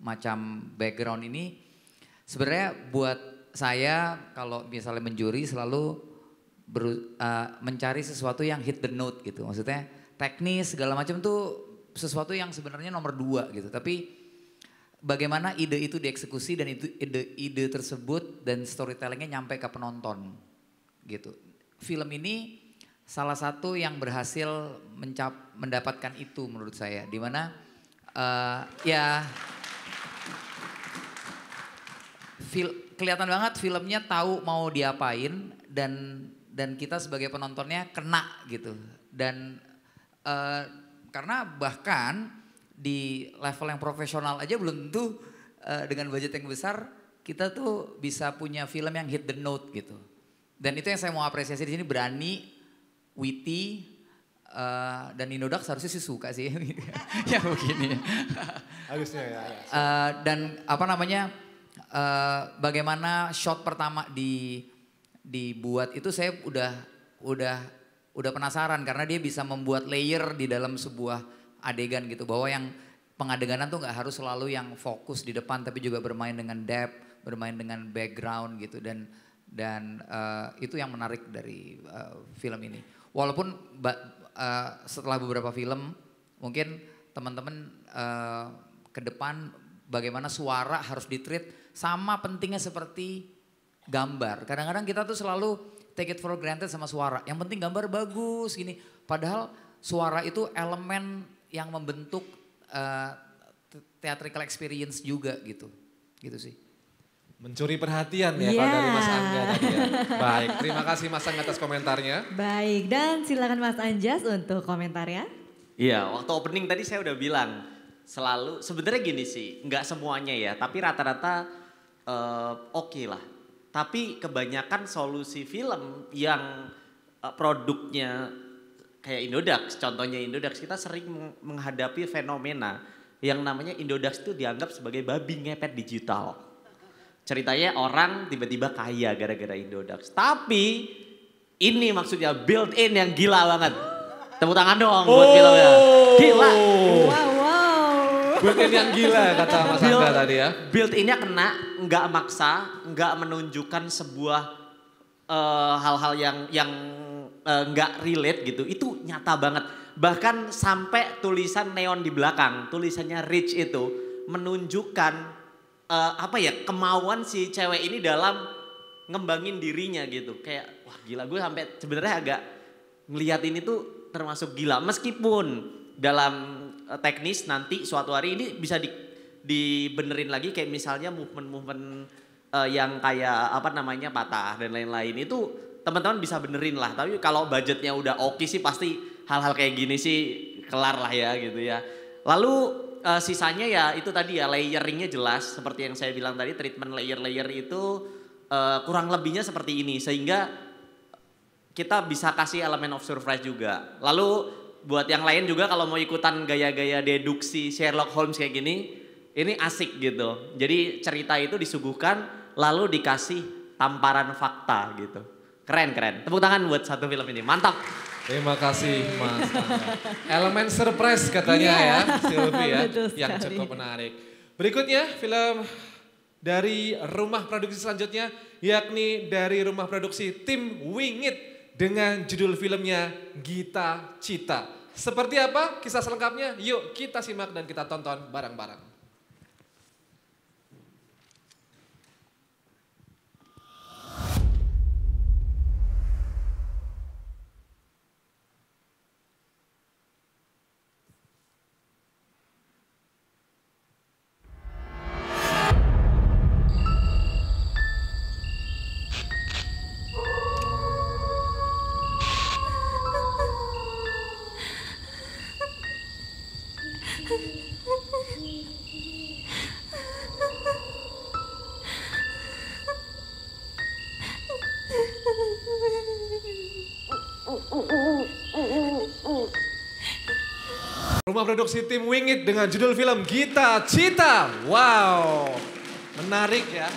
macam background ini, sebenarnya buat saya kalau misalnya menjuri selalu mencari sesuatu yang hit the note gitu. Maksudnya teknis segala macam tuh sesuatu yang sebenarnya nomor 2 gitu. Tapi bagaimana ide itu dieksekusi dan ide tersebut dan storytellingnya nyampe ke penonton gitu. Film ini salah satu yang berhasil mendapatkan itu menurut saya. Dimana kelihatan banget filmnya tahu mau diapain dan kita sebagai penontonnya kena gitu. Dan karena bahkan di level yang profesional aja belum tentu dengan budget yang besar kita tuh bisa punya film yang hit the note gitu. Dan itu yang saya mau apresiasi di sini, berani, witty, dan Indodax harusnya sih suka sih ya begini. Harusnya ya. Dan bagaimana shot pertama dibuat itu saya udah penasaran karena dia bisa membuat layer di dalam sebuah adegan gitu, bahwa yang pengadeganan tuh nggak harus selalu yang fokus di depan tapi juga bermain dengan depth, bermain dengan background gitu, dan itu yang menarik dari film ini. Walaupun setelah beberapa film mungkin teman-teman ke depan bagaimana suara harus ditreat sama pentingnya seperti gambar. Kadang-kadang kita tuh selalu take it for granted sama suara. Yang penting gambar bagus gini. Padahal suara itu elemen yang membentuk theatrical experience juga gitu. Gitu sih. Mencuri perhatian ya kalau dari Mas Angga tadi ya. Baik, terima kasih Mas Angga atas komentarnya. Baik, dan silakan Mas Anjas untuk komentarnya. Iya, waktu opening tadi saya udah bilang selalu sebenarnya gini sih, nggak semuanya ya, tapi rata-rata oke lah. Tapi kebanyakan solusi film yang produknya kayak Indodax, contohnya Indodax, kita sering menghadapi fenomena yang namanya Indodax itu dianggap sebagai babi ngepet digital. Ceritanya orang tiba-tiba kaya gara-gara Indodax. Tapi ini maksudnya built in yang gila banget. Tepuk tangan dong buat filmnya. Gila. Wow. Built in yang gila kata Mas Angga tadi ya. Built innya kena, nggak maksa, nggak menunjukkan sebuah hal-hal yang nggak relate gitu, itu nyata banget. Bahkan sampai tulisan neon di belakang, tulisannya rich itu menunjukkan kemauan si cewek ini dalam ngembangin dirinya gitu. Kayak wah gila, gue sampai sebenarnya agak ngelihat ini tuh termasuk gila. Meskipun dalam teknis nanti suatu hari ini bisa dibenerin lagi, kayak misalnya movement yang kayak patah dan lain-lain itu teman-teman bisa benerin lah. Tapi kalau budgetnya udah oke sih pasti hal-hal kayak gini sih kelar lah ya gitu ya. Lalu sisanya ya itu tadi ya, layeringnya jelas seperti yang saya bilang tadi, treatment layer-layer itu kurang lebihnya seperti ini sehingga kita bisa kasih elemen of surprise juga. Lalu buat yang lain juga kalau mau ikutan gaya-gaya deduksi Sherlock Holmes kayak gini, ini asik gitu. Jadi cerita itu disuguhkan lalu dikasih tamparan fakta gitu. Keren. Tepuk tangan buat satu film ini. Mantap. Terima kasih Mas Angga. Elemen surprise katanya ya, Sylvie ya, yang cukup menarik. Berikutnya film dari rumah produksi selanjutnya, yakni dari rumah produksi tim Wingit dengan judul filmnya Gita Cita. Seperti apa kisah selengkapnya? Yuk kita simak dan kita tonton bareng-bareng. Rumah produksi tim Wingit dengan judul film Gita Cita. Wow, menarik ya.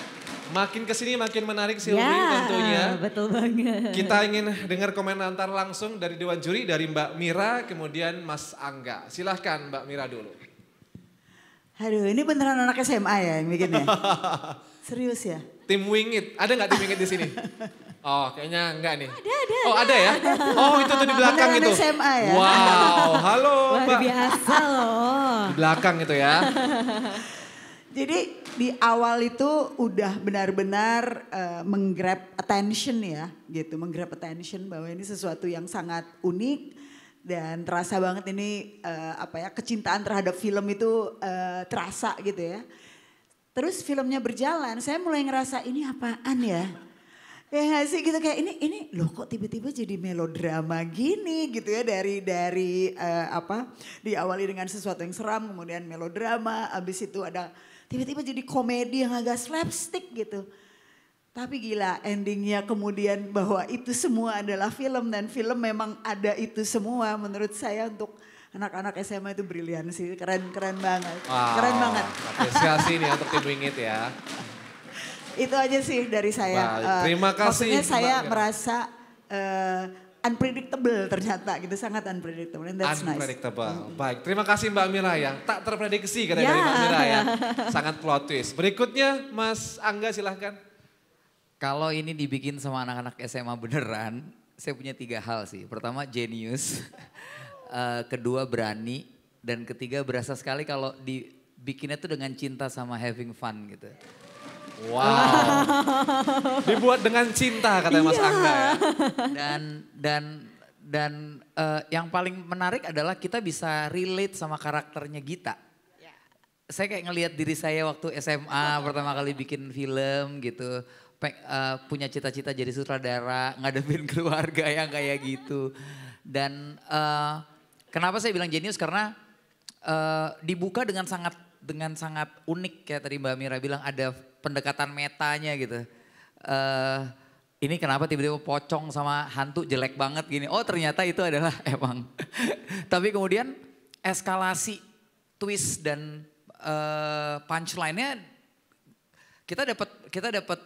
Makin kesini makin menarik Sylvie tentunya. Betul banget. Kita ingin dengar komentar langsung dari Dewan Juri, dari Mbak Mira, kemudian Mas Angga. Silahkan Mbak Mira dulu. Aduh, ini beneran anak SMA ya yang bikinnya? Serius ya? Tim Wingit, ada nggak tim Wingit di sini? Oh, kayaknya enggak nih. Ada. Oh, ada ya? Oh, itu tuh di belakang beneran itu. SMA ya? Wow, halo Luar Mbak. biasa loh. Di belakang itu ya. Jadi di awal itu udah benar-benar menggrab attention ya gitu. Menggrab attention bahwa ini sesuatu yang sangat unik dan terasa banget ini kecintaan terhadap film itu terasa gitu ya. Terus filmnya berjalan, saya mulai ngerasa ini apaan ya? Ya gak sih gitu kayak ini loh kok tiba-tiba jadi melodrama gini gitu ya dari diawali dengan sesuatu yang seram kemudian melodrama abis itu ada tiba-tiba jadi komedi yang agak slapstick gitu. Tapi gila endingnya kemudian bahwa itu semua adalah film dan film memang ada itu semua menurut saya untuk anak-anak SMA itu brilian sih, keren banget, keren banget. Apresiasi nih untuk tim Wingit ya. Itu aja sih dari saya. Baik, terima kasih. Maksudnya saya Mbak Mira. merasa unpredictable ternyata gitu, sangat unpredictable and that's Unpredictable. Baik, terima kasih Mbak Mira ya. Tak terprediksi katanya dari Mbak Mira ya. Sangat plot twist. Berikutnya Mas Angga silahkan. Kalau ini dibikin sama anak-anak SMA beneran, saya punya 3 hal sih. Pertama genius, kedua berani, dan ketiga berasa sekali kalau dibikinnya tuh dengan cinta sama having fun gitu. Wow. Dibuat dengan cinta katanya Mas Angga ya. Dan yang paling menarik adalah kita bisa relate sama karakternya Gita. Saya kayak ngelihat diri saya waktu SMA pertama kali bikin film gitu. Punya cita-cita jadi sutradara, ngadepin keluarga yang kayak gitu. Dan kenapa saya bilang jenius karena dibuka dengan sangat unik kayak tadi Mbak Mira bilang ada pendekatan metanya gitu. Ini kenapa tiba-tiba pocong sama hantu jelek banget gini. Oh ternyata itu adalah emang. Tapi kemudian eskalasi twist dan punchline-nya kita dapat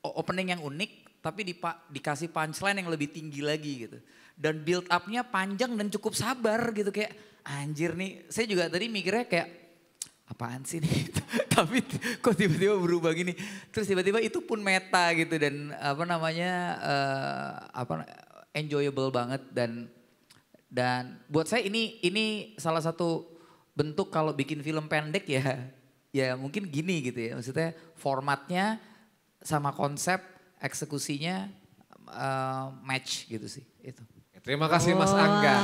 opening yang unik tapi dikasih punchline yang lebih tinggi lagi gitu. Dan build up-nya panjang dan cukup sabar gitu kayak anjir nih. Saya juga tadi mikirnya kayak apaan sih nih, tapi kok tiba-tiba berubah gini. Terus tiba-tiba itu pun meta gitu dan enjoyable banget dan buat saya ini salah satu bentuk kalau bikin film pendek ya mungkin gini gitu ya. Maksudnya formatnya sama konsep eksekusinya match gitu sih itu. Terima kasih Mas Angga.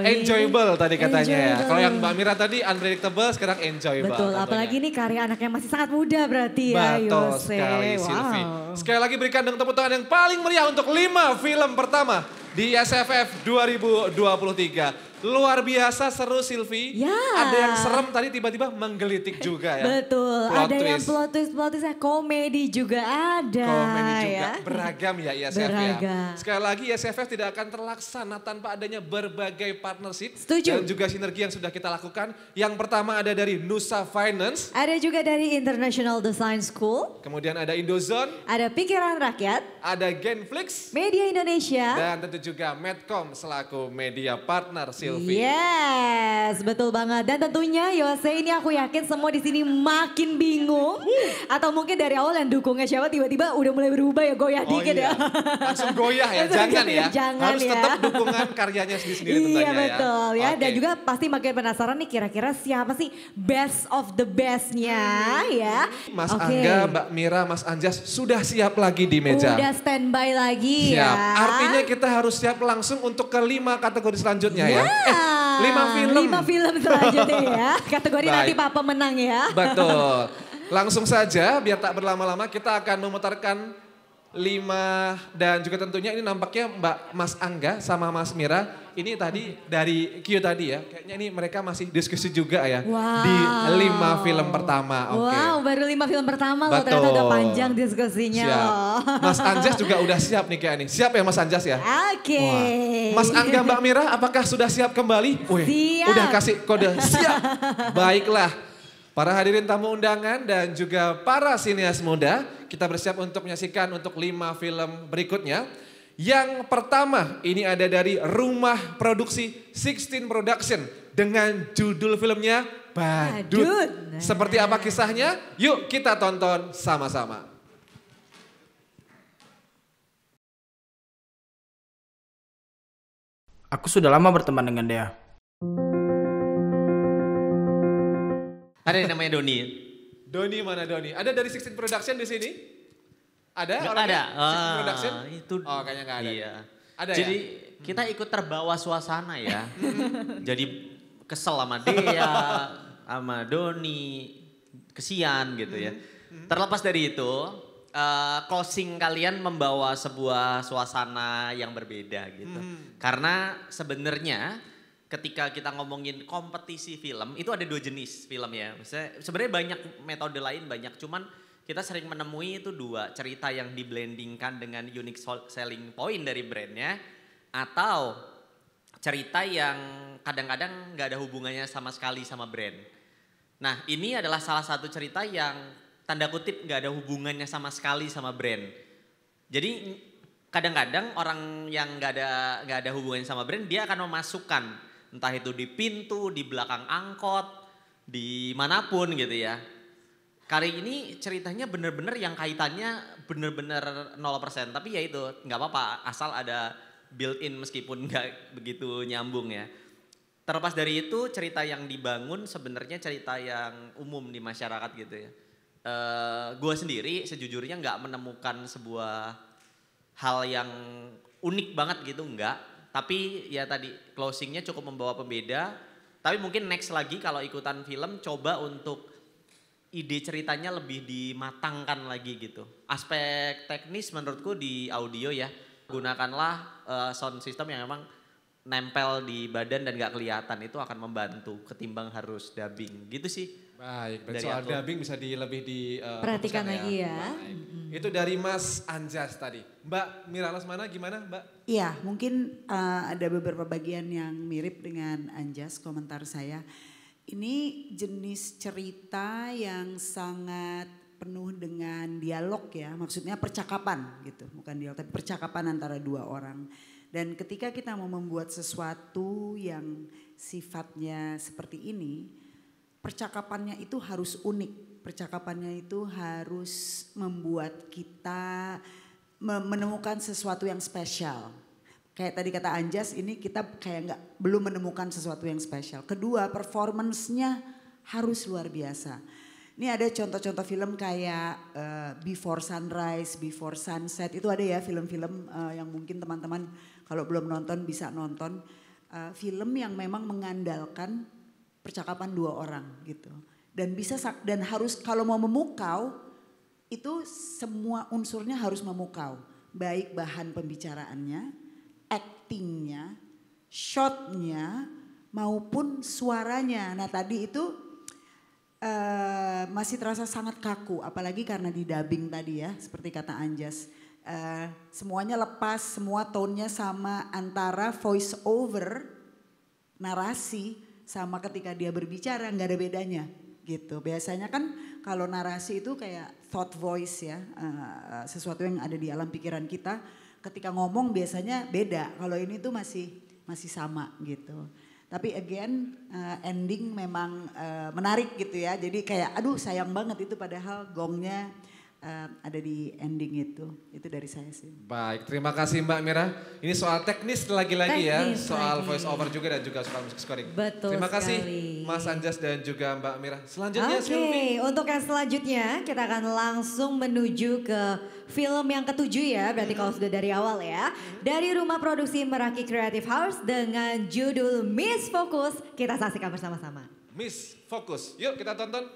Enjoyable tadi katanya ya. Kalau yang Mbak Mira tadi unpredictable, sekarang enjoyable. Betul, tentunya. apalagi ini karya anaknya masih sangat muda berarti ya Betul Yose. sekali Sylvie. Sekali lagi berikan dengan tepuk tangan yang paling meriah untuk 5 film pertama di SFF 2023. Luar biasa seru Sylvie. Ya. Ada yang serem tadi tiba-tiba menggelitik juga ya. Betul, Plot ada yang twist. plot twist, komedi juga ada. Komedi juga, ya. beragam ya ISFF Beragam. ya. Sekali lagi ISFF tidak akan terlaksana tanpa adanya berbagai partnership. Setuju. Dan juga sinergi yang sudah kita lakukan. Yang pertama ada dari Nusa Finance. Ada juga dari International Design School. Kemudian ada Indozone. Ada Pikiran Rakyat. Ada Genflix. Media Indonesia. Dan tentu juga Medcom selaku media partner Sylvie. Yes, betul banget. Dan tentunya Yose ini aku yakin semua di sini makin bingung. Atau mungkin dari awal yang dukungnya siapa tiba-tiba udah mulai berubah ya, goyah dikit ya. Langsung goyah ya, jangan ya. Jangan harus ya. tetap dukungan karyanya sendiri-sendiri tentunya Iya betul ya. Oke. Dan juga pasti makin penasaran nih kira-kira siapa sih best of the bestnya ya. Mas Oke. Angga, Mbak Mira, Mas Anjas sudah siap lagi di meja. Udah standby lagi Siap. ya. Artinya kita harus siap langsung untuk ke 5 kategori selanjutnya ya. 5 film. 5 film selanjutnya ya. Kategori Baik. nanti Papa menang ya. Betul. Langsung saja biar tak berlama-lama kita akan memutarkan 5 dan juga tentunya ini nampaknya Mas Angga sama Mas Mira ini tadi dari Q tadi ya, kayaknya ini mereka masih diskusi juga ya. Wow. Di 5 film pertama. Oke. Wow, baru 5 film pertama loh, Betul. ternyata udah panjang diskusinya Siap. loh. Mas Anjas juga udah siap nih kayak nih. Siap ya Mas Anjas ya? Oke. Wah. Mas Angga Mbak Mira apakah sudah siap kembali? Wih, Siap. udah kasih kode siap. Baiklah. Para hadirin tamu undangan dan juga para sinias muda, kita bersiap untuk menyaksikan untuk 5 film berikutnya. Yang pertama ini ada dari rumah produksi 16 Production dengan judul filmnya Badut. Seperti apa kisahnya? Yuk kita tonton sama-sama. Aku sudah lama berteman dengan Dea. Ada yang namanya Doni. Doni mana Doni? Ada dari 16 Production di sini? Ada Nggak orangnya? ada. 16 Production? Itu. Oh kayaknya nggak ada. Iya. Ada Jadi ya? kita ikut terbawa suasana ya. Jadi kesel sama Dea, sama Doni, kesian gitu ya. Terlepas dari itu, closing kalian membawa sebuah suasana yang berbeda gitu. Karena sebenarnya ketika kita ngomongin kompetisi film, itu ada 2 jenis film ya. Sebenarnya banyak metode lain, banyak. Cuman kita sering menemui itu 2 cerita yang diblendingkan dengan unique selling point dari brandnya. Atau cerita yang kadang-kadang gak ada hubungannya sama sekali sama brand. Nah ini adalah salah satu cerita yang tanda kutip gak ada hubungannya sama sekali sama brand. Jadi kadang-kadang orang yang gak ada hubungannya sama brand, dia akan memasukkan entah itu di pintu, di belakang angkot, di manapun gitu ya. Kali ini ceritanya bener-bener yang kaitannya bener-bener 0%. Tapi ya itu gak apa-apa asal ada built-in meskipun gak begitu nyambung ya. Terlepas dari itu cerita yang dibangun sebenarnya cerita yang umum di masyarakat gitu ya. Gue sendiri sejujurnya gak menemukan sebuah hal yang unik banget gitu, enggak. Tapi ya tadi closingnya cukup membawa pembeda. Tapi mungkin next lagi kalau ikutan film coba untuk ide ceritanya lebih dimatangkan lagi gitu. Aspek teknis menurutku di audio ya. Gunakanlah sound system yang memang nempel di badan dan gak kelihatan, itu akan membantu ketimbang harus dubbing gitu sih. Baik, berarti soal dubbing bisa lebih perhatikan lagi ya. Itu dari Mas Anjas tadi. Mbak Mira Lesmana gimana Mbak? Iya, mungkin ada beberapa bagian yang mirip dengan Anjas komentar saya. Ini jenis cerita yang sangat penuh dengan dialog ya, maksudnya percakapan gitu, bukan dialog tapi percakapan antara 2 orang. Dan ketika kita mau membuat sesuatu yang sifatnya seperti ini, percakapannya itu harus unik, percakapannya itu harus membuat kita menemukan sesuatu yang spesial. Kayak tadi kata Anjas, ini kita kayak belum menemukan sesuatu yang spesial. Kedua, performance-nya harus luar biasa. Ini ada contoh-contoh film kayak Before Sunrise, Before Sunset, itu ada ya film-film yang mungkin teman-teman kalau belum nonton bisa nonton. Film yang memang mengandalkan percakapan 2 orang gitu. Dan harus kalau mau memukau itu semua unsurnya harus memukau. Baik bahan pembicaraannya, actingnya, shotnya maupun suaranya. Nah tadi itu masih terasa sangat kaku, apalagi karena di dubbing tadi ya, seperti kata Anjas. Semuanya lepas, semua tone-nya sama antara voice over, narasi, sama ketika dia berbicara nggak ada bedanya gitu. Biasanya kan kalau narasi itu kayak thought voice ya, sesuatu yang ada di alam pikiran kita. Ketika ngomong biasanya beda, kalau ini tuh masih sama gitu. Tapi again ending memang menarik gitu ya. Jadi kayak aduh sayang banget itu padahal gongnya ada di ending itu. Itu dari saya sih. Baik, terima kasih Mbak Mira. Ini soal teknis lagi ya, soal lagi. voice over juga dan juga soal musik scoring. Betul terima kasih sekali. Mas Anjas dan juga Mbak Mira. Selanjutnya Oke, untuk yang selanjutnya kita akan langsung menuju ke film yang ke-7 ya, berarti kalau sudah dari awal ya. Dari rumah produksi Meraki Creative House dengan judul Miss Focus, kita saksikan bersama-sama. Miss Focus, yuk kita tonton.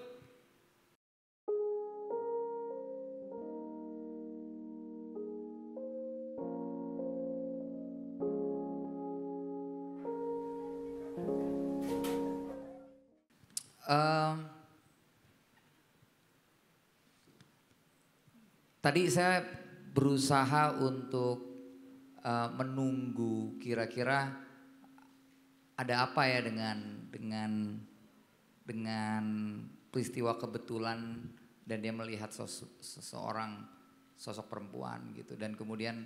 Tadi saya berusaha untuk menunggu kira-kira ada apa ya dengan peristiwa kebetulan dan dia melihat seseorang sosok perempuan gitu, dan kemudian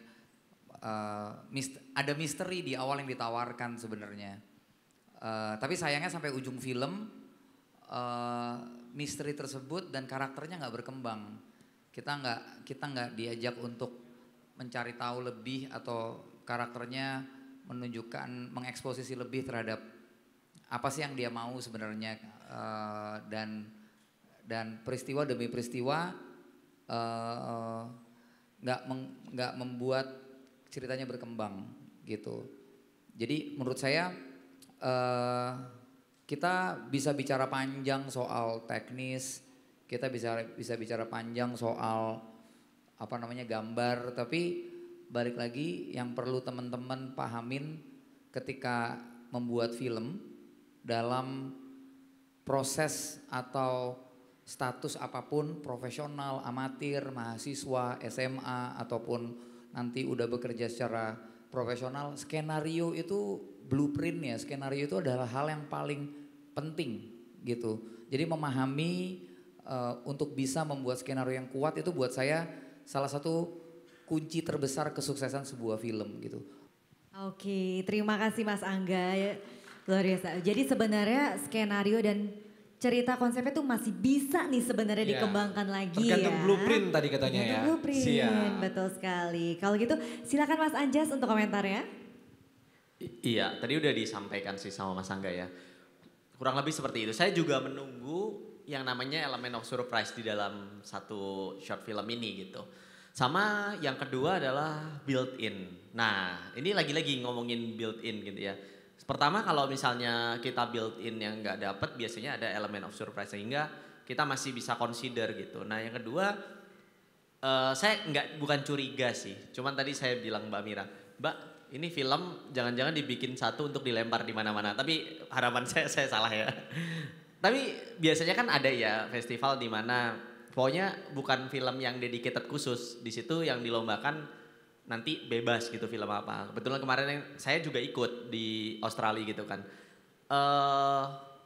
ada misteri di awal yang ditawarkan sebenarnya, tapi sayangnya sampai ujung film misteri tersebut dan karakternya nggak berkembang. Kita nggak diajak untuk mencari tahu lebih atau karakternya mengeksposisi lebih terhadap apa sih yang dia mau sebenarnya, dan peristiwa demi peristiwa nggak membuat ceritanya berkembang gitu. Jadi menurut saya kita bisa bicara panjang soal teknis, kita bisa bicara panjang soal gambar, tapi balik lagi yang perlu teman-teman pahamin ketika membuat film, dalam proses atau status apapun, profesional, amatir, mahasiswa, SMA, ataupun nanti udah bekerja secara profesional, skenario itu blueprintnya, skenario itu adalah hal yang paling penting gitu. Jadi memahami untuk bisa membuat skenario yang kuat itu buat saya salah satu kunci terbesar kesuksesan sebuah film gitu. Oke, terima kasih Mas Angga, luar biasa. Jadi sebenarnya skenario dan cerita konsepnya tuh masih bisa nih sebenarnya dikembangkan lagi tergantung ya. Blueprint tadi katanya ya. Blueprint, Siap. betul sekali. Kalau gitu silakan Mas Anjas untuk komentarnya. Iya, tadi udah disampaikan sih sama Mas Angga ya. Kurang lebih seperti itu. Saya juga menunggu yang namanya elemen of surprise di dalam satu short film ini gitu. Sama yang kedua adalah built in. Nah, ini lagi-lagi ngomongin built in gitu ya. Pertama kalau misalnya kita built in yang nggak dapet, biasanya ada elemen of surprise sehingga kita masih bisa consider gitu. Nah yang kedua, saya bukan curiga sih. Cuman tadi saya bilang Mbak Mira, Mbak ini film jangan-jangan dibikin satu untuk dilempar di mana-mana. Tapi harapan saya salah ya. Tapi biasanya kan ada ya festival di mana pokoknya bukan film yang dedicated khusus. Di situ yang dilombakan nanti bebas gitu film apa. Kebetulan kemarin saya juga ikut di Australia gitu kan.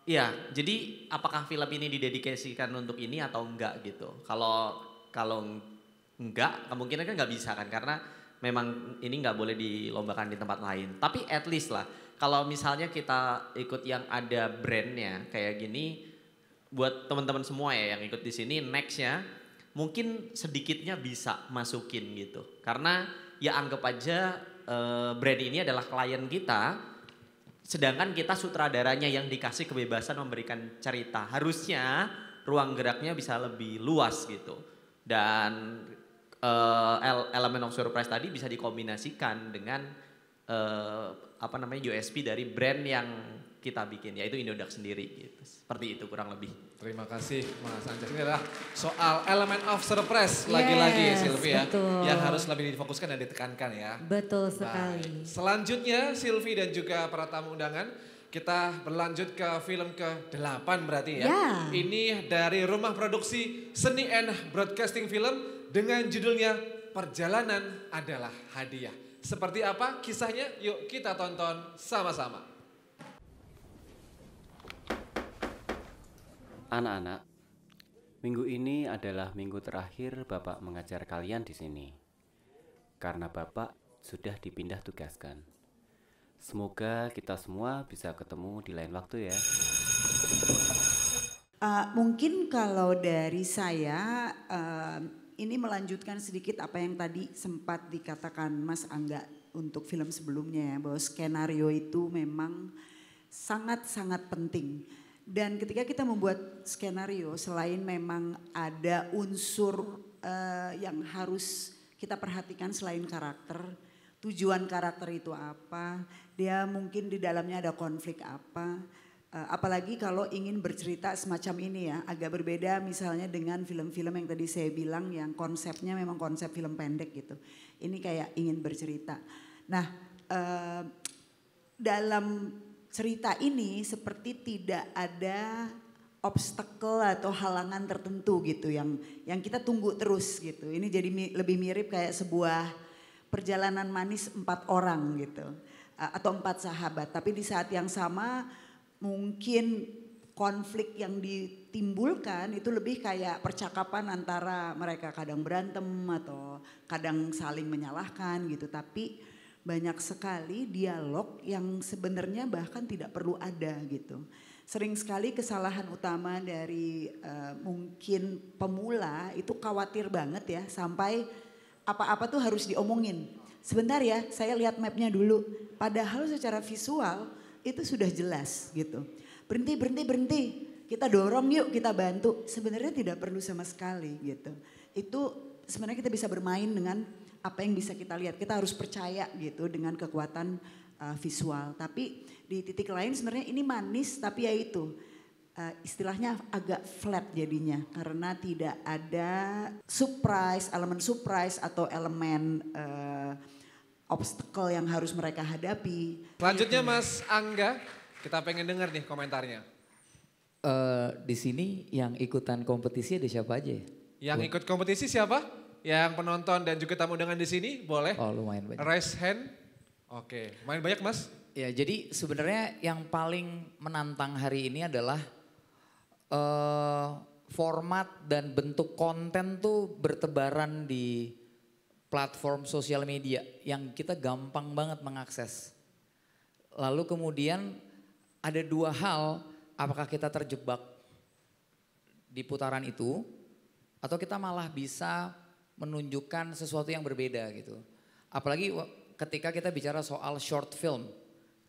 Ya, jadi apakah film ini didedikasikan untuk ini atau enggak gitu. Kalau enggak, kemungkinan kan nggak bisa kan karena memang ini nggak boleh dilombakan di tempat lain. Tapi at least lah, kalau misalnya kita ikut yang ada brandnya kayak gini, buat teman-teman semua ya yang ikut di sini, nextnya mungkin sedikitnya bisa masukin gitu. Karena ya anggap aja brand ini adalah klien kita, sedangkan kita sutradaranya yang dikasih kebebasan memberikan cerita. Harusnya ruang geraknya bisa lebih luas gitu. Dan elemen of surprise tadi bisa dikombinasikan dengan USP dari brand yang kita bikin, yaitu Indodax sendiri gitu. Seperti itu kurang lebih. Terima kasih Mas Anjas. Ini adalah soal element of surprise lagi-lagi Sylvie ya. Yang harus lebih difokuskan dan ditekankan ya. Betul sekali. Selanjutnya Sylvie dan juga para tamu undangan, kita berlanjut ke film ke-8 berarti ya. Ini dari rumah produksi Seni and Broadcasting Film dengan judulnya Perjalanan Adalah Hadiah. Seperti apa kisahnya? Yuk kita tonton sama-sama. Anak-anak, minggu ini adalah minggu terakhir Bapak mengajar kalian di sini. Karena Bapak sudah dipindah tugaskan. Semoga kita semua bisa ketemu di lain waktu ya. Mungkin kalau dari saya, ini melanjutkan sedikit apa yang tadi sempat dikatakan Mas Angga untuk film sebelumnya ya, bahwa skenario itu memang sangat-sangat penting. Dan ketika kita membuat skenario, selain memang ada unsur yang harus kita perhatikan selain karakter, tujuan karakter itu apa, dia mungkin di dalamnya ada konflik apa, apalagi kalau ingin bercerita semacam ini ya, agak berbeda misalnya dengan film-film yang tadi saya bilang yang konsepnya memang konsep film pendek gitu. Ini kayak ingin bercerita. Nah, dalam cerita ini seperti tidak ada obstacle atau halangan tertentu gitu yang kita tunggu terus gitu. Ini jadi lebih mirip kayak sebuah perjalanan manis 4 orang gitu atau 4 sahabat. Tapi di saat yang sama mungkin konflik yang ditimbulkan itu lebih kayak percakapan antara mereka, kadang berantem atau kadang saling menyalahkan gitu. Tapi banyak sekali dialog yang sebenarnya bahkan tidak perlu ada gitu. Sering sekali kesalahan utama dari mungkin pemula itu khawatir banget ya sampai apa-apa tuh harus diomongin. Sebentar ya, saya lihat mapnya dulu. Padahal secara visual itu sudah jelas gitu. Berhenti. Kita dorong yuk, kita bantu. Sebenarnya tidak perlu sama sekali gitu. Itu sebenarnya kita bisa bermain dengan apa yang bisa kita lihat. Kita harus percaya gitu dengan kekuatan visual. Tapi di titik lain sebenarnya ini manis tapi ya itu istilahnya agak flat jadinya karena tidak ada elemen surprise atau elemen obstacle yang harus mereka hadapi. Selanjutnya Mas Angga, kita pengen dengar nih komentarnya. Di sini yang ikutan kompetisi ada siapa aja ya? Yang ikut kompetisi siapa? Yang penonton dan juga tamu undangan di sini boleh? Oh lumayan banyak. Raise hand. Oke, lumayan banyak Mas. Ya jadi sebenarnya yang paling menantang hari ini adalah format dan bentuk konten tuh bertebaran di platform sosial media yang kita gampang banget mengakses. Lalu kemudian ada 2 hal, apakah kita terjebak di putaran itu atau kita malah bisa menunjukkan sesuatu yang berbeda gitu. Apalagi ketika kita bicara soal short film.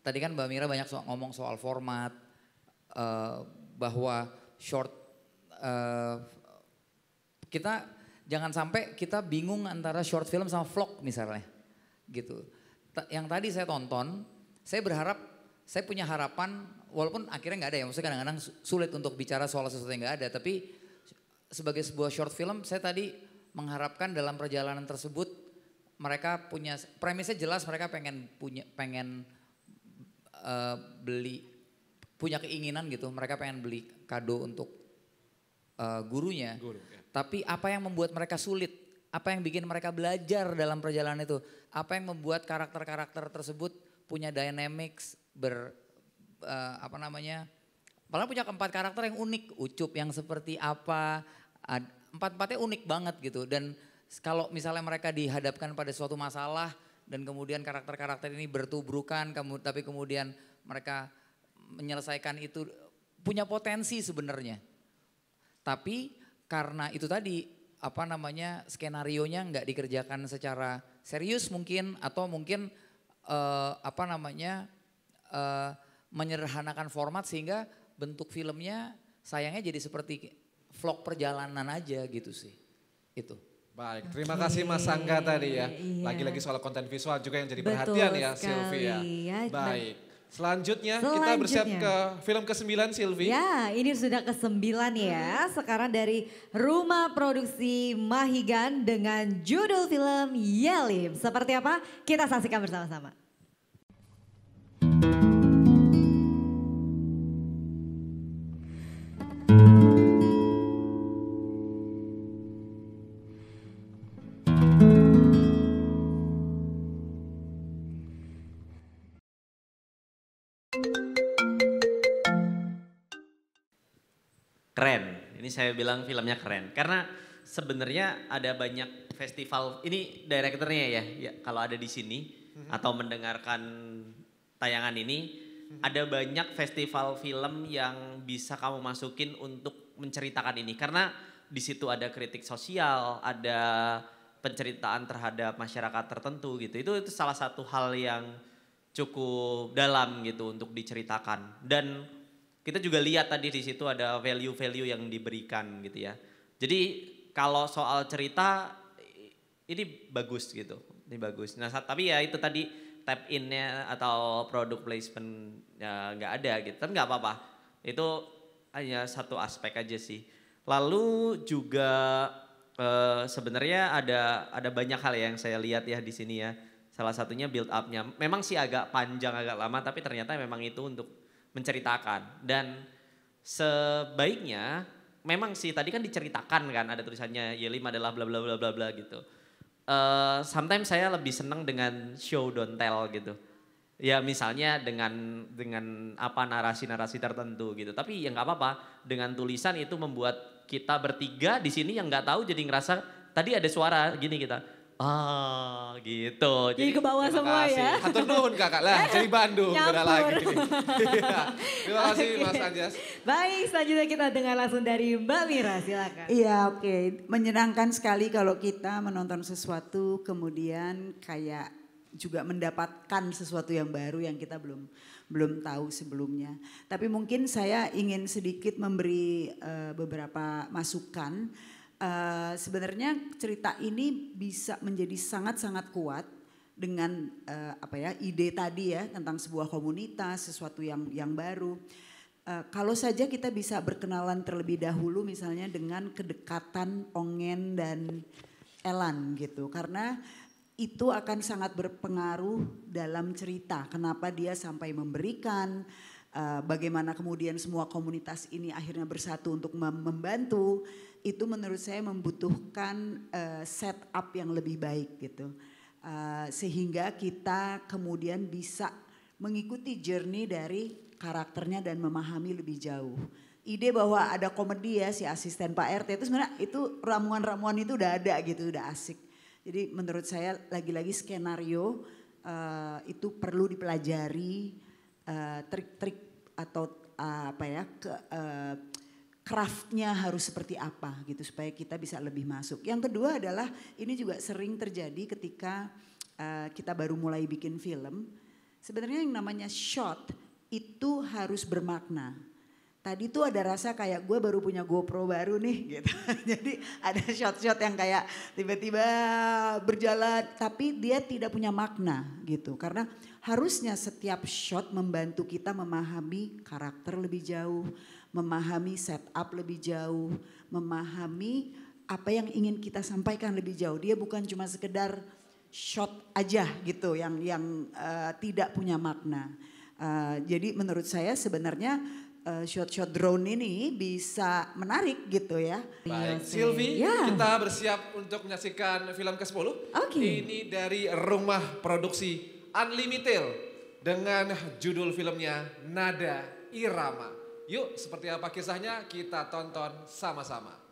Tadi kan Mbak Mira banyak ngomong soal format, bahwa short, kita jangan sampai kita bingung antara short film sama vlog misalnya gitu. Yang tadi saya tonton, saya berharap, saya punya harapan walaupun akhirnya nggak ada ya, maksudnya kadang-kadang sulit untuk bicara soal sesuatu yang nggak ada. Tapi sebagai sebuah short film saya tadi mengharapkan dalam perjalanan tersebut mereka punya, premisnya jelas mereka pengen beli, punya keinginan gitu, mereka pengen beli kado untuk gurunya. Tapi apa yang membuat mereka sulit? Apa yang bikin mereka belajar dalam perjalanan itu? Apa yang membuat karakter-karakter tersebut punya dynamics Padahal punya 4 karakter yang unik. Ucup yang seperti apa, 4-4-nya unik banget gitu. Dan kalau misalnya mereka dihadapkan pada suatu masalah dan kemudian karakter-karakter ini bertubrukan, tapi kemudian mereka menyelesaikan itu, punya potensi sebenarnya. Tapi karena itu tadi skenarionya nggak dikerjakan secara serius mungkin, atau mungkin menyederhanakan format sehingga bentuk filmnya sayangnya jadi seperti vlog perjalanan aja gitu sih. Itu. Baik, terima kasih Mas Angga tadi ya. Lagi-lagi soal konten visual juga yang jadi perhatian ya Sylvia. Baik, selanjutnya kita bersiap ke film ke-9 Sylvie. Ya, ini sudah ke-9 ya. Sekarang dari Rumah Produksi Mahigan dengan judul film Yelim. Seperti apa? Kita saksikan bersama-sama. Keren, ini saya bilang filmnya keren. Karena sebenarnya ada banyak festival, ini direkturnya ya kalau ada di sini atau mendengarkan tayangan ini, ada banyak festival film yang bisa kamu masukin untuk menceritakan ini. Karena di situ ada kritik sosial, ada penceritaan terhadap masyarakat tertentu gitu. Itu salah satu hal yang cukup dalam gitu untuk diceritakan. Dan kita juga lihat tadi di situ ada value-value yang diberikan gitu ya. Jadi kalau soal cerita ini bagus gitu, ini bagus. Nah tapi ya itu tadi tap in-nya atau product placement ya nggak ada gitu, tapi nggak apa-apa. Itu hanya satu aspek aja sih. Lalu juga sebenarnya ada banyak hal yang saya lihat ya di sini ya. Salah satunya build up-nya. Memang sih agak panjang, agak lama, tapi ternyata memang itu untuk menceritakan. Dan sebaiknya memang sih tadi kan diceritakan kan ada tulisannya Y5 adalah bla bla bla bla bla gitu. Sometimes saya lebih seneng dengan show don't tell gitu. Ya misalnya dengan apa narasi-narasi tertentu gitu. Tapi ya nggak apa-apa, dengan tulisan itu membuat kita bertiga di sini yang nggak tahu jadi ngerasa tadi ada suara gini kita. Gitu. Jadi ke bawah semua ya. Hatur nuhun kakak lah, jadi Bandung beda lagi. Iya. Terima kasih Mas Anjas. Baik, selanjutnya kita dengar langsung dari Mbak Mira, silakan. Iya, oke. Menyenangkan sekali kalau kita menonton sesuatu kemudian kayak juga mendapatkan sesuatu yang baru yang kita belum tahu sebelumnya. Tapi mungkin saya ingin sedikit memberi beberapa masukan. Sebenarnya cerita ini bisa menjadi sangat-sangat kuat dengan ide tadi ya tentang sebuah komunitas, sesuatu yang baru. Kalau saja kita bisa berkenalan terlebih dahulu misalnya dengan kedekatan Ongen dan Elan gitu, karena itu akan sangat berpengaruh dalam cerita. Kenapa dia sampai memberikan, bagaimana kemudian semua komunitas ini akhirnya bersatu untuk membantu. Itu menurut saya membutuhkan setup yang lebih baik gitu. Sehingga kita kemudian bisa mengikuti journey dari karakternya dan memahami lebih jauh. Ide bahwa ada komedi ya si asisten Pak RT itu sebenarnya itu ramuan-ramuan itu udah ada gitu, udah asik. Jadi menurut saya lagi-lagi skenario itu perlu dipelajari, trik-trik atau craftnya harus seperti apa gitu supaya kita bisa lebih masuk. Yang kedua adalah ini juga sering terjadi ketika kita baru mulai bikin film. Sebenarnya yang namanya shot itu harus bermakna. Tadi tuh ada rasa kayak gue baru punya GoPro baru nih gitu. Jadi ada shot-shot yang kayak tiba-tiba berjalan tapi dia tidak punya makna gitu. Karena harusnya setiap shot membantu kita memahami karakter lebih jauh, memahami setup lebih jauh, memahami apa yang ingin kita sampaikan lebih jauh. Dia bukan cuma sekedar shot aja gitu yang tidak punya makna. Jadi menurut saya sebenarnya shot-shot drone ini bisa menarik gitu ya. Baik, Sylvie, kita bersiap untuk menyaksikan film ke-10. Ini dari rumah produksi Unlimited dengan judul filmnya Nada Irama. Yuk, seperti apa kisahnya kita tonton sama-sama.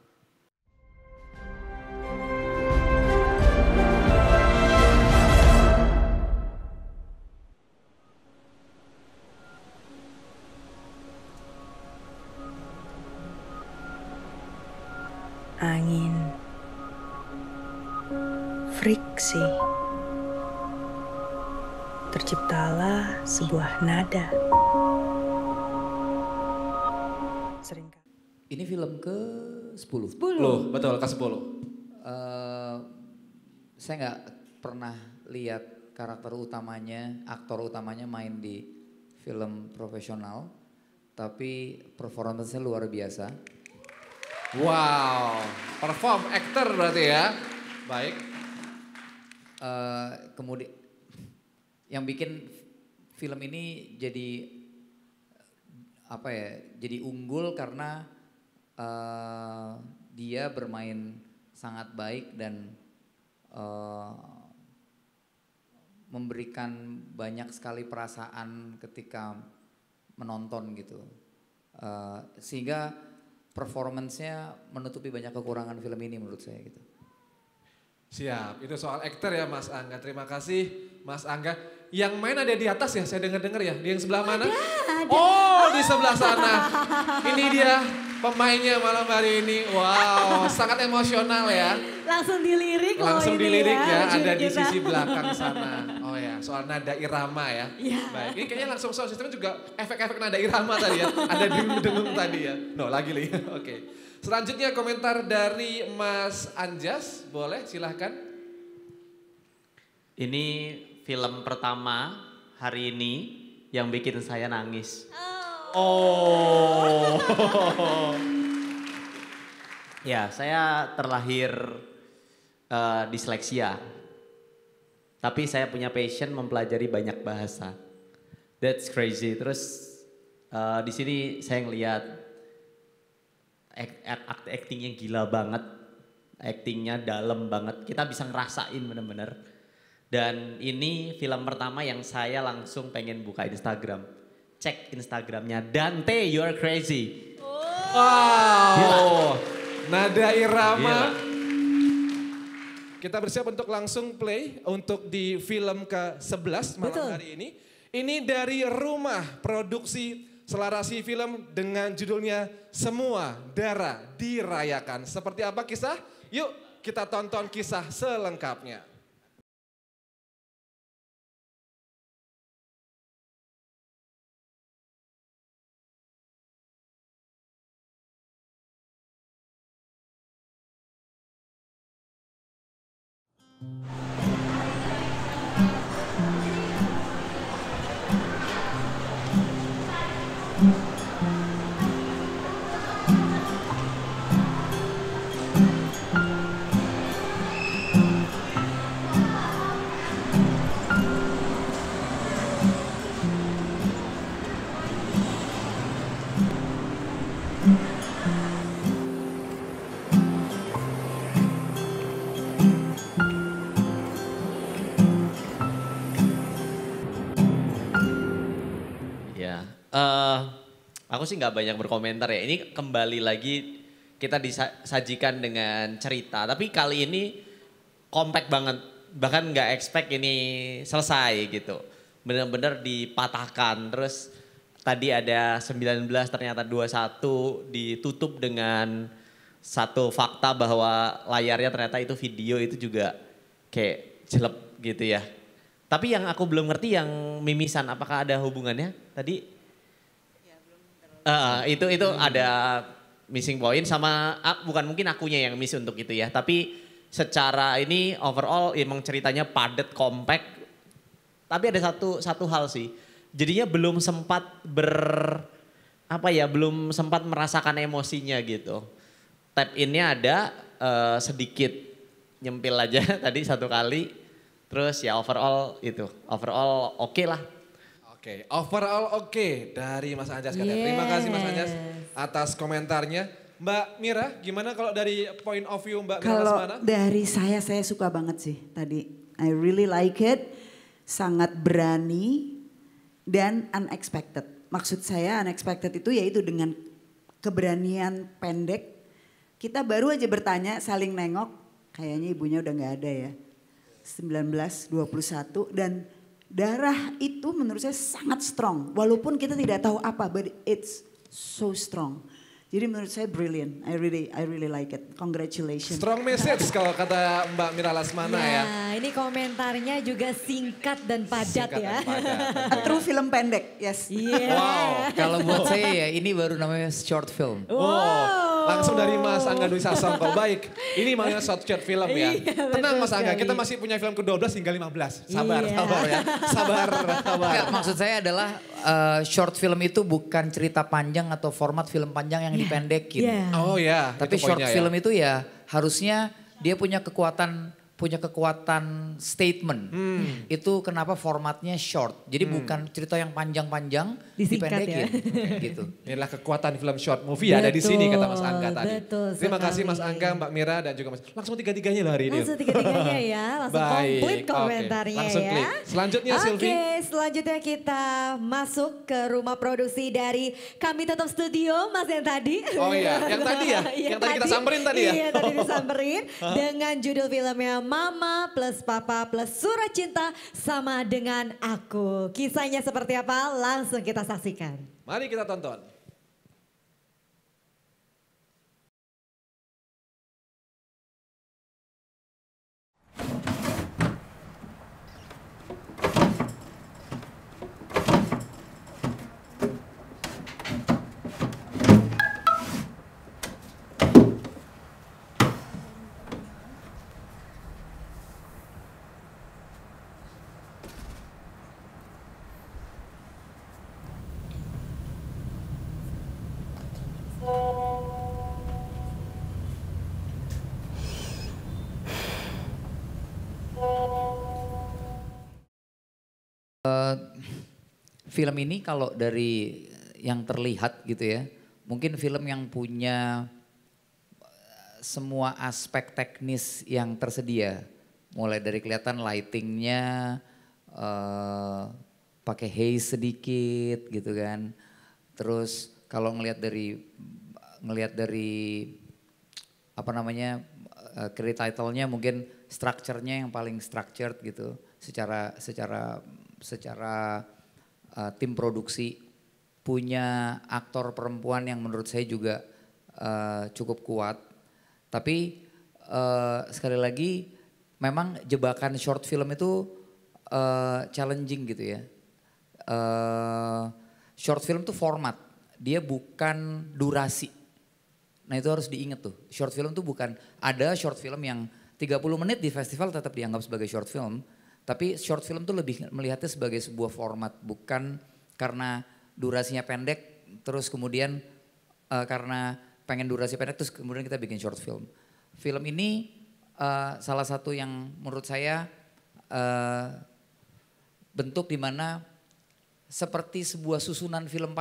Angin, friksi, terciptalah sebuah nada. Ini film ke-10. 10, betul ke-10. Saya nggak pernah lihat karakter utamanya, aktor utamanya main di film profesional, tapi performance-nya luar biasa. Wow, perform actor berarti ya. Baik. Kemudian yang bikin film ini jadi jadi unggul karena dia bermain sangat baik dan memberikan banyak sekali perasaan ketika menonton gitu, sehingga performance-nya menutupi banyak kekurangan film ini menurut saya gitu. Siap, itu soal aktor ya Mas Angga. Terima kasih Mas Angga. Yang main ada di atas ya, saya dengar-dengar ya. Di yang sebelah mana? Ada. Oh, di sebelah sana. Ini dia pemainnya malam hari ini. Wow, sangat emosional ya. Langsung dilirik Langsung ini dilirik ya, ada di kita. sisi belakang sana. Oh ya, soal nada irama ya. Iya. Baik, ini kayaknya langsung sound system juga efek-efek nada irama tadi ya. Ada dengung-dengung tadi ya. No, lagi nih. Oke. Selanjutnya komentar dari Mas Anjas, boleh silahkan. Ini film pertama hari ini yang bikin saya nangis. Oh. Ya, saya terlahir disleksia. Tapi saya punya passion mempelajari banyak bahasa. That's crazy. Terus di sini saya ngelihat Actingnya gila banget, actingnya dalam banget, kita bisa ngerasain bener-bener. Dan ini film pertama yang saya langsung pengen buka Instagram, cek Instagramnya Dante You're Crazy. Wow, Gila. nada irama. Gila. Kita bersiap untuk langsung play untuk di film ke-11 malam hari ini. Ini dari Rumah Produksi Selarasi Film dengan judulnya Semua Darah Dirayakan. Seperti apa kisah? Yuk kita tonton kisah selengkapnya. Aku sih nggak banyak berkomentar ya. Ini kembali lagi kita disajikan dengan cerita. Tapi kali ini compact banget. Bahkan nggak expect ini selesai gitu. Bener-bener dipatahkan. Terus tadi ada 19 ternyata 21 ditutup dengan satu fakta bahwa layarnya ternyata itu video itu juga kayak jelek gitu ya. Tapi yang aku belum ngerti yang mimisan apakah ada hubungannya tadi? Itu ada missing point sama bukan mungkin akunya yang miss untuk itu ya. Tapi secara ini overall emang ceritanya padat, compact. Tapi ada satu hal sih. Jadinya belum sempat belum sempat merasakan emosinya gitu. Tap in-nya ada sedikit nyempil aja tadi satu kali. Terus ya overall oke lah. Oke, overall oke dari Mas Anjas. Terima kasih Mas Anjas atas komentarnya. Mbak Mira, gimana kalau dari point of view Mbak Mira Lesmana? Kalau dari saya suka banget sih tadi. I really like it, sangat berani dan unexpected. Maksud saya unexpected itu yaitu dengan keberanian pendek. Kita baru aja bertanya, saling nengok, kayaknya ibunya udah gak ada ya. 19, 21 dan darah itu menurut saya sangat strong. Walaupun kita tidak tahu apa, but it's so strong. Jadi menurut saya brilliant. I really like it. Congratulations. Strong message kalau kata Mbak Mira Lesmana ya. Ini komentarnya juga singkat dan padat ya. True film pendek, yes. Wow. Kalau buat saya ya ini baru namanya short film. Wow. Langsung dari Mas Angga Dwi Sasongko. Baik, ini namanya short film ya. Tenang Mas Angga, kita masih punya film ke-12 hingga 15. Sabar ya. Sabar. Enggak, maksud saya adalah short film itu bukan cerita panjang atau format film panjang yang dipendekin. Oh ya. Tapi short film itu ya harusnya dia punya kekuatan statement. Itu kenapa formatnya short. Jadi bukan cerita yang panjang-panjang dipendekin. Gitu. Inilah kekuatan film short movie ada di sini kata Mas Angga tadi. Terima sekali. kasih Mas Angga, Mbak Mira dan juga Mas. Langsung tiga-tiganya lah hari ini. Langsung tiga-tiganya ya. Langsung komplit komentarnya langsung ya. klik. Selanjutnya Silvi. Selanjutnya kita masuk ke rumah produksi dari Kami Tetap Studio, Mas yang tadi. Oh iya, yang tadi ya? Yang tadi kita samperin tadi ya? Iya, tadi disamperin. Dengan judul filmnya Mama plus Papa plus Surat Cinta Sama Dengan Aku. Kisahnya seperti apa? Langsung kita saksikan. Mari kita tonton. Film ini kalau dari yang terlihat gitu ya, mungkin film yang punya semua aspek teknis yang tersedia. Mulai dari kelihatan lightingnya, pakai haze sedikit gitu kan. Terus kalau ngelihat dari apa namanya, credit title-nya mungkin structure-nya yang paling structured gitu. Secara tim produksi punya aktor perempuan yang menurut saya juga cukup kuat. Tapi sekali lagi memang jebakan short film itu challenging gitu ya. Short film itu format, dia bukan durasi. Nah itu harus diingat tuh, short film tuh bukan, ada short film yang 30 menit di festival tetap dianggap sebagai short film. Tapi short film tuh lebih melihatnya sebagai sebuah format, bukan karena durasinya pendek terus kemudian karena pengen durasi pendek terus kemudian kita bikin short film. Film ini salah satu yang menurut saya bentuk dimana seperti sebuah susunan film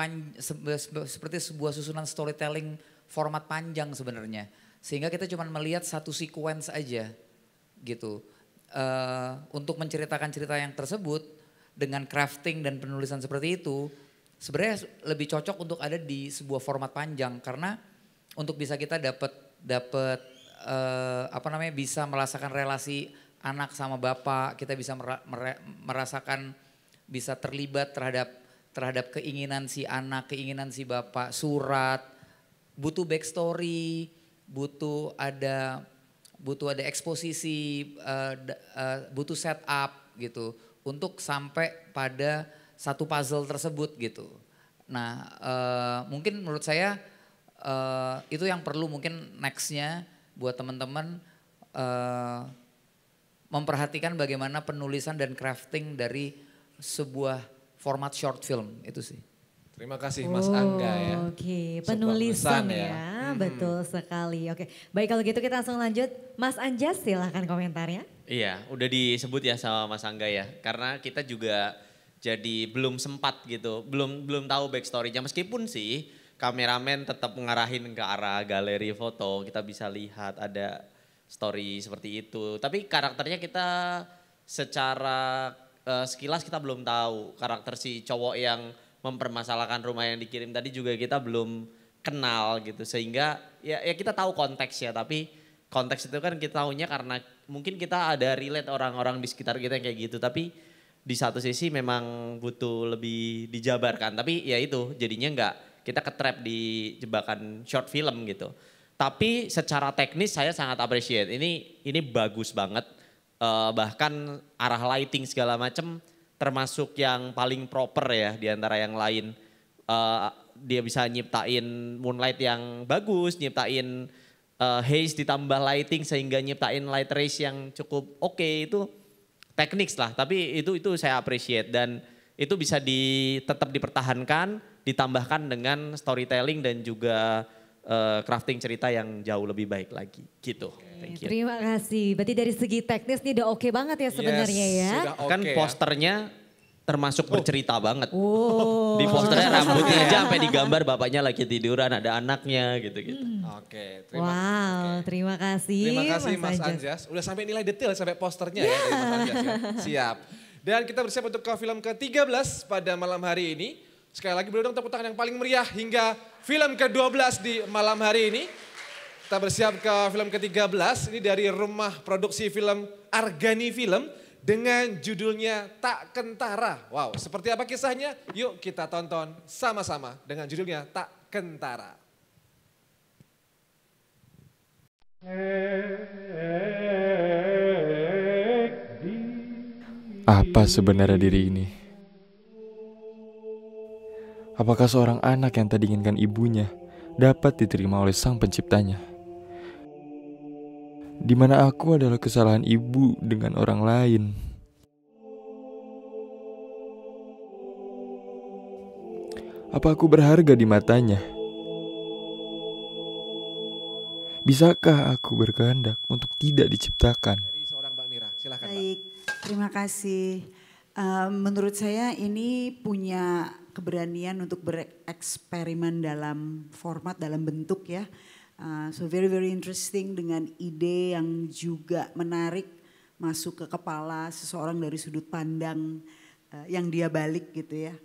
seperti sebuah susunan storytelling format panjang sebenarnya. Sehingga kita cuma melihat satu sequence aja gitu. Untuk menceritakan cerita yang tersebut dengan crafting dan penulisan seperti itu sebenarnya lebih cocok untuk ada di sebuah format panjang karena untuk bisa kita dapat bisa merasakan relasi anak sama bapak, kita bisa merasakan bisa terlibat terhadap keinginan si anak, keinginan si bapak, surat, butuh backstory, butuh ada eksposisi, butuh setup gitu untuk sampai pada satu puzzle tersebut gitu. Nah mungkin menurut saya itu yang perlu mungkin nextnya buat teman-teman memperhatikan bagaimana penulisan dan crafting dari sebuah format short film itu sih. Terima kasih Mas Angga ya. Oke, penulisan ya, betul sekali. Oke, baik kalau gitu kita langsung lanjut. Mas Anjas silahkan komentarnya. Iya, udah disebut ya sama Mas Angga ya. Karena kita juga jadi belum sempat gitu, belum tahu backstory-nya. Meskipun sih kameramen tetap mengarahin ke arah galeri foto, kita bisa lihat ada story seperti itu. Tapi karakternya kita secara sekilas kita belum tahu. Karakter si cowok yang mempermasalahkan rumah yang dikirim tadi juga kita belum kenal gitu. Sehingga ya kita tahu konteksnya, tapi konteks itu kan kita tahunya karena mungkin kita ada relate orang-orang di sekitar kita yang kayak gitu. Tapi di satu sisi memang butuh lebih dijabarkan. Tapi ya itu jadinya enggak, kita ketrap di jebakan short film gitu. Tapi secara teknis saya sangat appreciate. Ini bagus banget. Bahkan arah lighting segala macam termasuk yang paling proper ya di antara yang lain. Dia bisa nyiptain moonlight yang bagus, nyiptain haze ditambah lighting sehingga nyiptain light race yang cukup oke. Itu teknik lah, tapi itu saya appreciate dan itu bisa tetap dipertahankan, ditambahkan dengan storytelling dan juga crafting cerita yang jauh lebih baik lagi gitu. Thank you. Terima kasih. Berarti dari segi teknis nih udah oke banget ya sebenarnya ya. Kan posternya termasuk bercerita banget. Di posternya rambutnya aja sampai digambar bapaknya lagi tiduran, ada anaknya gitu-gitu. Oke, terima kasih. Terima kasih Mas Anjas. Udah sampai nilai detail sampai posternya ya dari Mas Anjas ya. Siap. Dan kita bersiap untuk ke film ke-13 pada malam hari ini. Sekali lagi beri dong tepuk tangan yang paling meriah hingga film ke-12 di malam hari ini. Kita bersiap ke film ke-13, ini dari rumah produksi film Argani Film dengan judulnya Tak Kentara. Wow, seperti apa kisahnya? Yuk kita tonton sama-sama dengan judulnya Tak Kentara. Apa sebenarnya diri ini? Apakah seorang anak yang tak diinginkan ibunya dapat diterima oleh sang penciptanya? Di mana aku adalah kesalahan ibu dengan orang lain. Apa aku berharga di matanya? Bisakah aku berkehendak untuk tidak diciptakan? Baik, terima kasih. Menurut saya ini punya keberanian untuk bereksperimen dalam format, dalam bentuk ya. So very interesting dengan ide yang juga menarik masuk ke kepala seseorang dari sudut pandang yang dia balik gitu ya.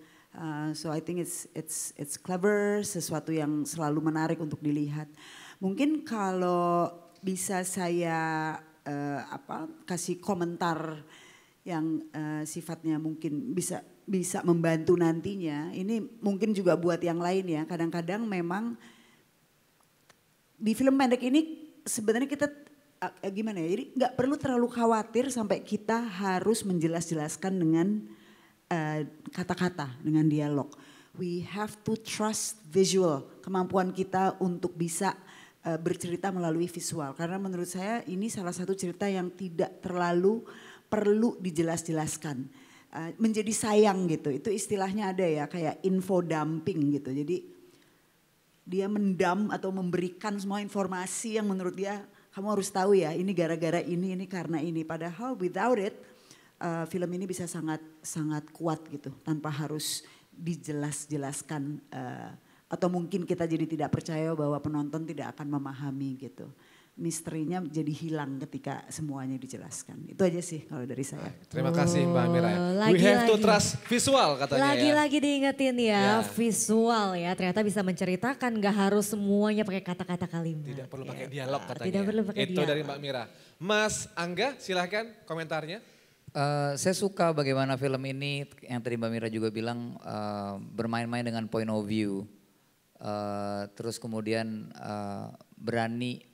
So I think it's clever, sesuatu yang selalu menarik untuk dilihat. Mungkin kalau bisa saya kasih komentar yang sifatnya mungkin bisa membantu nantinya. Ini mungkin juga buat yang lain ya. Kadang-kadang memang di film pendek ini sebenarnya kita gimana ya, jadi nggak perlu terlalu khawatir sampai kita harus menjelaskan dengan kata-kata, dengan dialog. We have to trust visual, kemampuan kita untuk bisa bercerita melalui visual. Karena menurut saya ini salah satu cerita yang tidak terlalu perlu dijelas-jelaskan. Menjadi sayang gitu, itu istilahnya ada ya, kayak info dumping gitu. Jadi dia mendam atau memberikan semua informasi yang menurut dia kamu harus tahu ya, ini gara-gara ini karena ini. Padahal without it film ini bisa sangat kuat gitu tanpa harus dijelaskan atau mungkin kita jadi tidak percaya bahwa penonton tidak akan memahami gitu. Misterinya jadi hilang ketika semuanya dijelaskan. Itu aja sih kalau dari saya. Terima kasih Mbak Amira. We have to trust visual katanya Lagi-lagi diingetin ya, visual ya. Ternyata bisa menceritakan, gak harus semuanya pakai kata-kata kalimat. Tidak perlu pakai dialog katanya. Tidak perlu pakai dialog. Itu dari Mbak Amira. Mas Angga silahkan komentarnya. Saya suka bagaimana film ini yang tadi Mbak Mira juga bilang bermain-main dengan point of view. Terus kemudian berani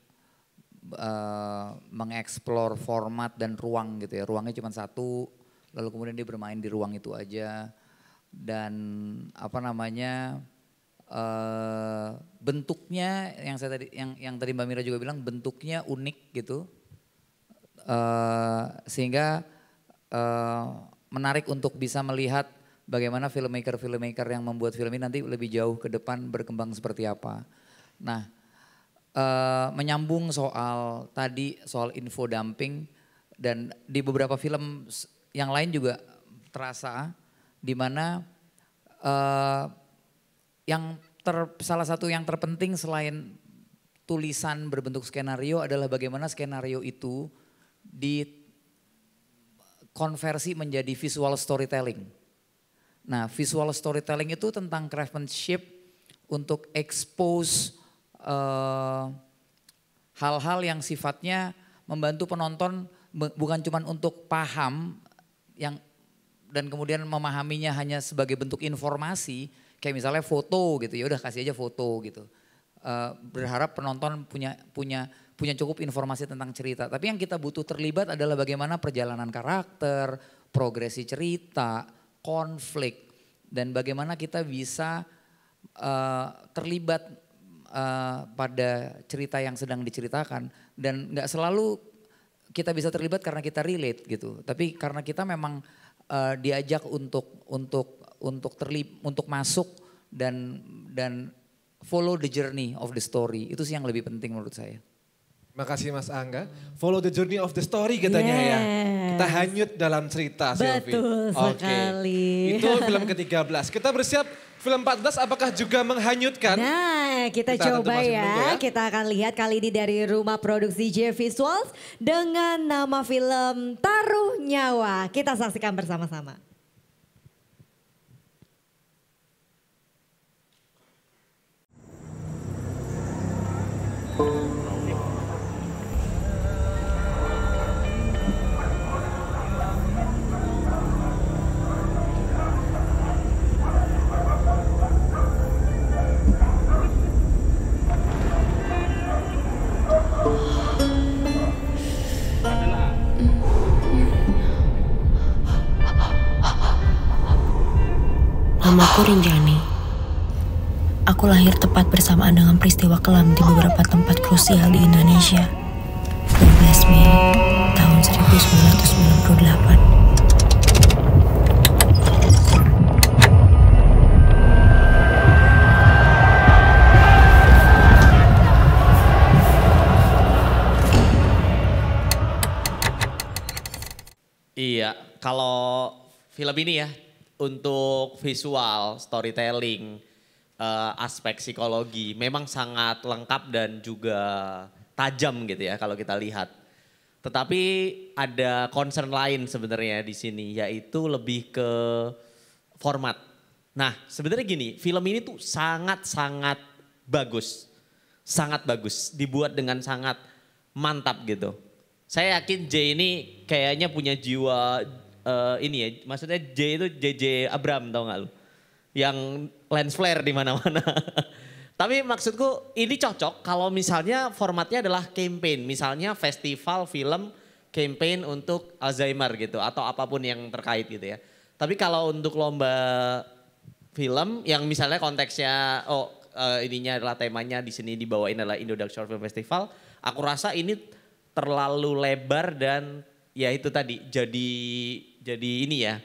mengeksplor format dan ruang gitu ya. Ruangnya cuma satu, lalu kemudian dia bermain di ruang itu aja. Dan bentuknya yang tadi Mbak Mira juga bilang bentuknya unik gitu. Sehingga menarik untuk bisa melihat bagaimana filmmaker yang membuat film ini nanti lebih jauh ke depan berkembang seperti apa. Nah, menyambung soal info dumping dan di beberapa film yang lain juga terasa di mana salah satu yang terpenting selain tulisan berbentuk skenario adalah bagaimana skenario itu dikonversi menjadi visual storytelling. Nah, visual storytelling itu tentang craftsmanship untuk expose hal-hal yang sifatnya membantu penonton bukan cuma untuk paham dan kemudian memahaminya hanya sebagai bentuk informasi, kayak misalnya foto gitu, ya udah kasih aja foto gitu. Berharap penonton punya cukup informasi tentang cerita. Tapi yang kita butuh terlibat adalah bagaimana perjalanan karakter, progresi cerita, konflik, dan bagaimana kita bisa terlibat pada cerita yang sedang diceritakan. Dan gak selalu kita bisa terlibat karena kita relate gitu. Tapi karena kita memang diajak untuk masuk dan follow the journey of the story. Itu sih yang lebih penting menurut saya. Makasih Mas Angga. Follow the journey of the story katanya ya. Kita hanyut dalam cerita Sylvie. Betul sekali. Itu film ke-13. Kita bersiap film 14 apakah juga menghanyutkan? Nah kita coba ya. Kita akan lihat kali ini dari rumah produksi J Visuals dengan nama film Taruh Nyawa. Kita saksikan bersama-sama. Namaku Rinjani. Aku lahir tepat bersamaan dengan peristiwa kelam di beberapa tempat krusial di Indonesia. 12 Mei tahun 1998. Iya, kalau film ini ya untuk visual, storytelling, aspek psikologi. Memang sangat lengkap dan juga tajam gitu ya kalau kita lihat. Tetapi ada concern lain sebenarnya di sini, yaitu lebih ke format. Nah sebenarnya gini, film ini tuh sangat-sangat bagus. Sangat bagus, dibuat dengan sangat mantap gitu. Saya yakin J ini kayaknya punya jiwa ini ya, maksudnya J itu JJ Abram, tau gak lu? Yang lens flare di mana-mana. Tapi maksudku ini cocok kalau misalnya formatnya adalah campaign. Misalnya festival film campaign untuk Alzheimer gitu. Atau apapun yang terkait gitu ya. Tapi kalau untuk lomba film yang misalnya konteksnya, ininya adalah temanya di sini dibawain adalah Indodax Short Film Festival. Aku rasa ini terlalu lebar dan ya itu tadi jadi ini ya.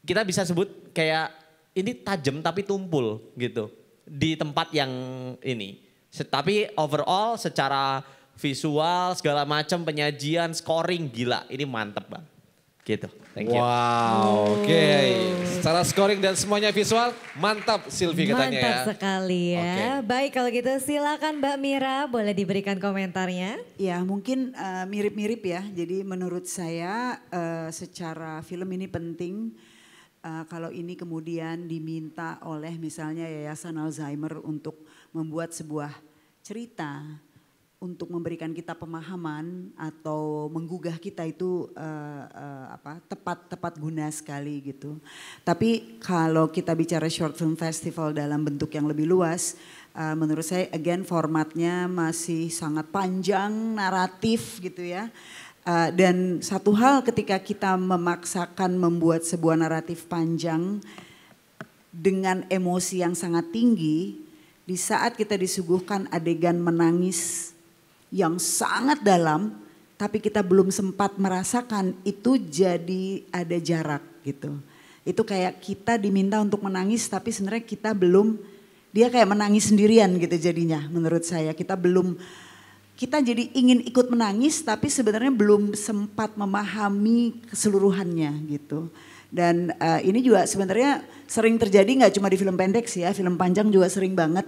Kita bisa sebut kayak ini tajam tapi tumpul gitu. Di tempat yang ini. Tapi overall secara visual segala macam penyajian, scoring gila. Ini mantep Bang. Gitu. Thank you. Wow, oke. Secara scoring dan semuanya visual mantap Sylvie katanya ya. Mantap sekali ya. Oke. Baik kalau gitu silakan Mbak Mira boleh diberikan komentarnya. Ya mungkin mirip-mirip ya. Jadi menurut saya secara film ini penting. Kalau ini kemudian diminta oleh misalnya Yayasan Alzheimer untuk membuat sebuah cerita untuk memberikan kita pemahaman atau menggugah kita itu tepat guna sekali gitu. Tapi kalau kita bicara short film festival dalam bentuk yang lebih luas, menurut saya again formatnya masih sangat panjang, naratif gitu ya. Dan satu hal ketika kita memaksakan membuat sebuah naratif panjang dengan emosi yang sangat tinggi, di saat kita disuguhkan adegan menangis yang sangat dalam, tapi kita belum sempat merasakan, itu jadi ada jarak gitu. Itu kayak kita diminta untuk menangis tapi sebenarnya kita belum, dia kayak menangis sendirian gitu jadinya menurut saya. Kita jadi ingin ikut menangis tapi sebenarnya belum sempat memahami keseluruhannya gitu. Dan ini juga sebenarnya sering terjadi nggak cuma di film pendek sih ya, film panjang juga sering banget.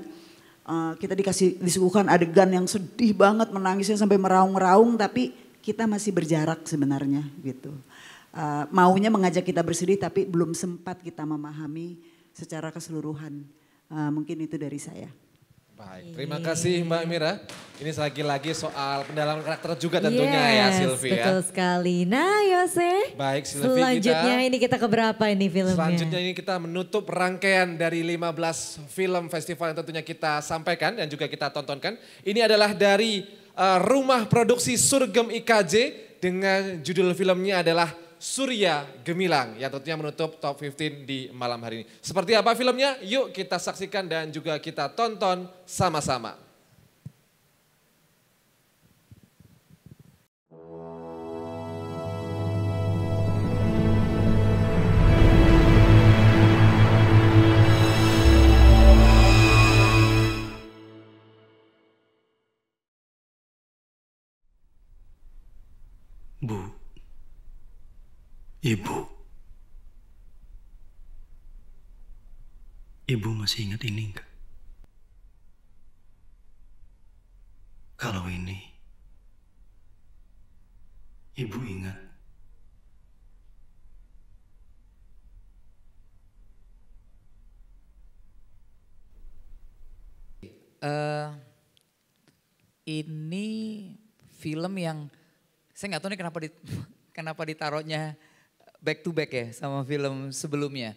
Kita disuguhkan adegan yang sedih banget, menangisnya sampai meraung-raung tapi kita masih berjarak sebenarnya gitu. Maunya mengajak kita bersedih tapi belum sempat kita memahami secara keseluruhan. Mungkin itu dari saya. Baik, terima kasih Mbak Mira. Ini lagi-lagi soal pendalaman karakter juga tentunya ya Sylvie ya. Betul sekali. Nah Yose, baik Sylvie, selanjutnya ini kita ke berapa ini filmnya? Selanjutnya ini kita menutup rangkaian dari 15 film festival yang tentunya kita sampaikan dan juga kita tontonkan. Ini adalah dari Rumah Produksi Surgem IKJ dengan judul filmnya adalah Surya Gemilang yang tentunya menutup top 15 di malam hari ini. Seperti apa filmnya? Yuk kita saksikan dan juga kita tonton sama-sama. Bu. Ibu. Ibu masih ingat ini enggak? Kalau ini, Ibu ingat. Ini film yang, saya nggak tahu nih kenapa ditaruhnya back to back ya sama film sebelumnya.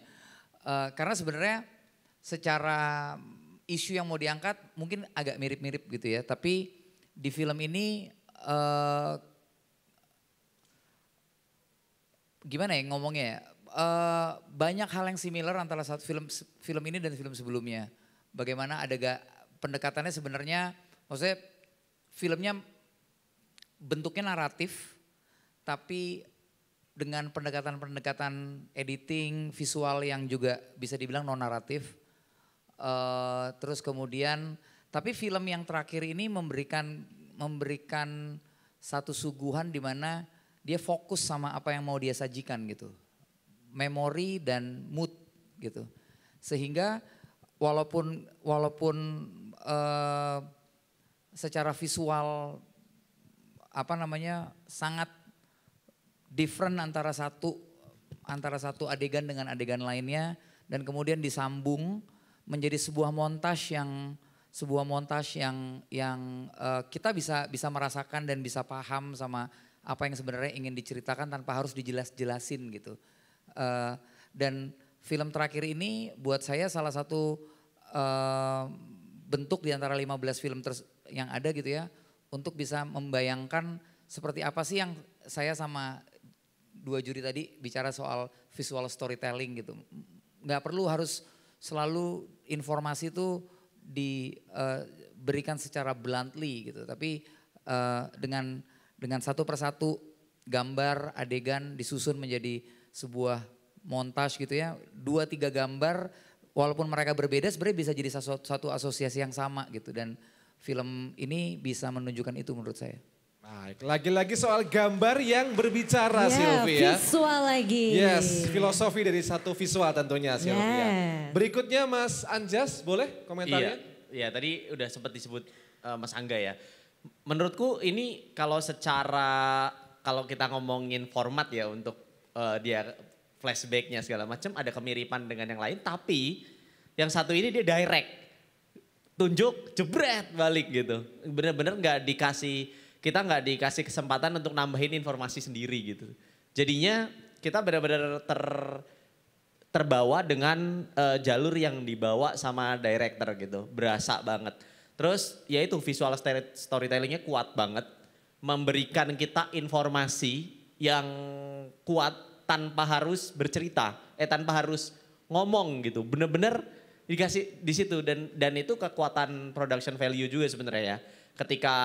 Karena sebenarnya secara isu yang mau diangkat mungkin agak mirip-mirip gitu ya. Tapi di film ini gimana ya ngomongnya ya. Banyak hal yang similar antara satu film ini dan film sebelumnya. Bagaimana pendekatannya sebenarnya, maksudnya filmnya bentuknya naratif tapi dengan pendekatan editing, visual yang juga bisa dibilang non naratif. Terus kemudian, tapi film yang terakhir ini memberikan satu suguhan di mana dia fokus sama apa yang mau dia sajikan gitu. Memori dan mood gitu. Sehingga walaupun secara visual sangat different antara satu adegan dengan adegan lainnya, dan kemudian disambung menjadi sebuah montage yang kita bisa merasakan dan bisa paham sama apa yang sebenarnya ingin diceritakan tanpa harus dijelas-jelasin gitu. Dan film terakhir ini buat saya salah satu bentuk di antara 15 film yang ada gitu ya, untuk bisa membayangkan seperti apa sih yang saya sama dua juri tadi bicara soal visual storytelling gitu. Nggak perlu harus selalu informasi itu diberikan secara bluntly gitu, tapi dengan satu persatu gambar adegan disusun menjadi sebuah montage gitu ya, 2-3 gambar walaupun mereka berbeda sebenarnya bisa jadi satu asosiasi yang sama gitu, dan film ini bisa menunjukkan itu menurut saya. Baik, lagi-lagi soal gambar yang berbicara Sylvie ya. Visual lagi. Yes, filosofi dari satu visual tentunya Sylvie. Berikutnya Mas Anjas, boleh komentarnya? Iya, tadi udah sempat disebut Mas Angga ya. Menurutku ini kalau kita ngomongin format ya untuk dia flashbacknya segala macam ada kemiripan dengan yang lain, tapi yang satu ini dia direct. Tunjuk, jebret balik gitu. Bener-bener kita nggak dikasih kesempatan untuk nambahin informasi sendiri gitu. Jadinya kita benar-benar terbawa dengan jalur yang dibawa sama director gitu. Berasa banget. Terus ya itu visual storytellingnya kuat banget. Memberikan kita informasi yang kuat tanpa harus bercerita. Tanpa harus ngomong gitu. Bener-bener dikasih di situ. Dan itu kekuatan production value juga sebenarnya ya. Ketika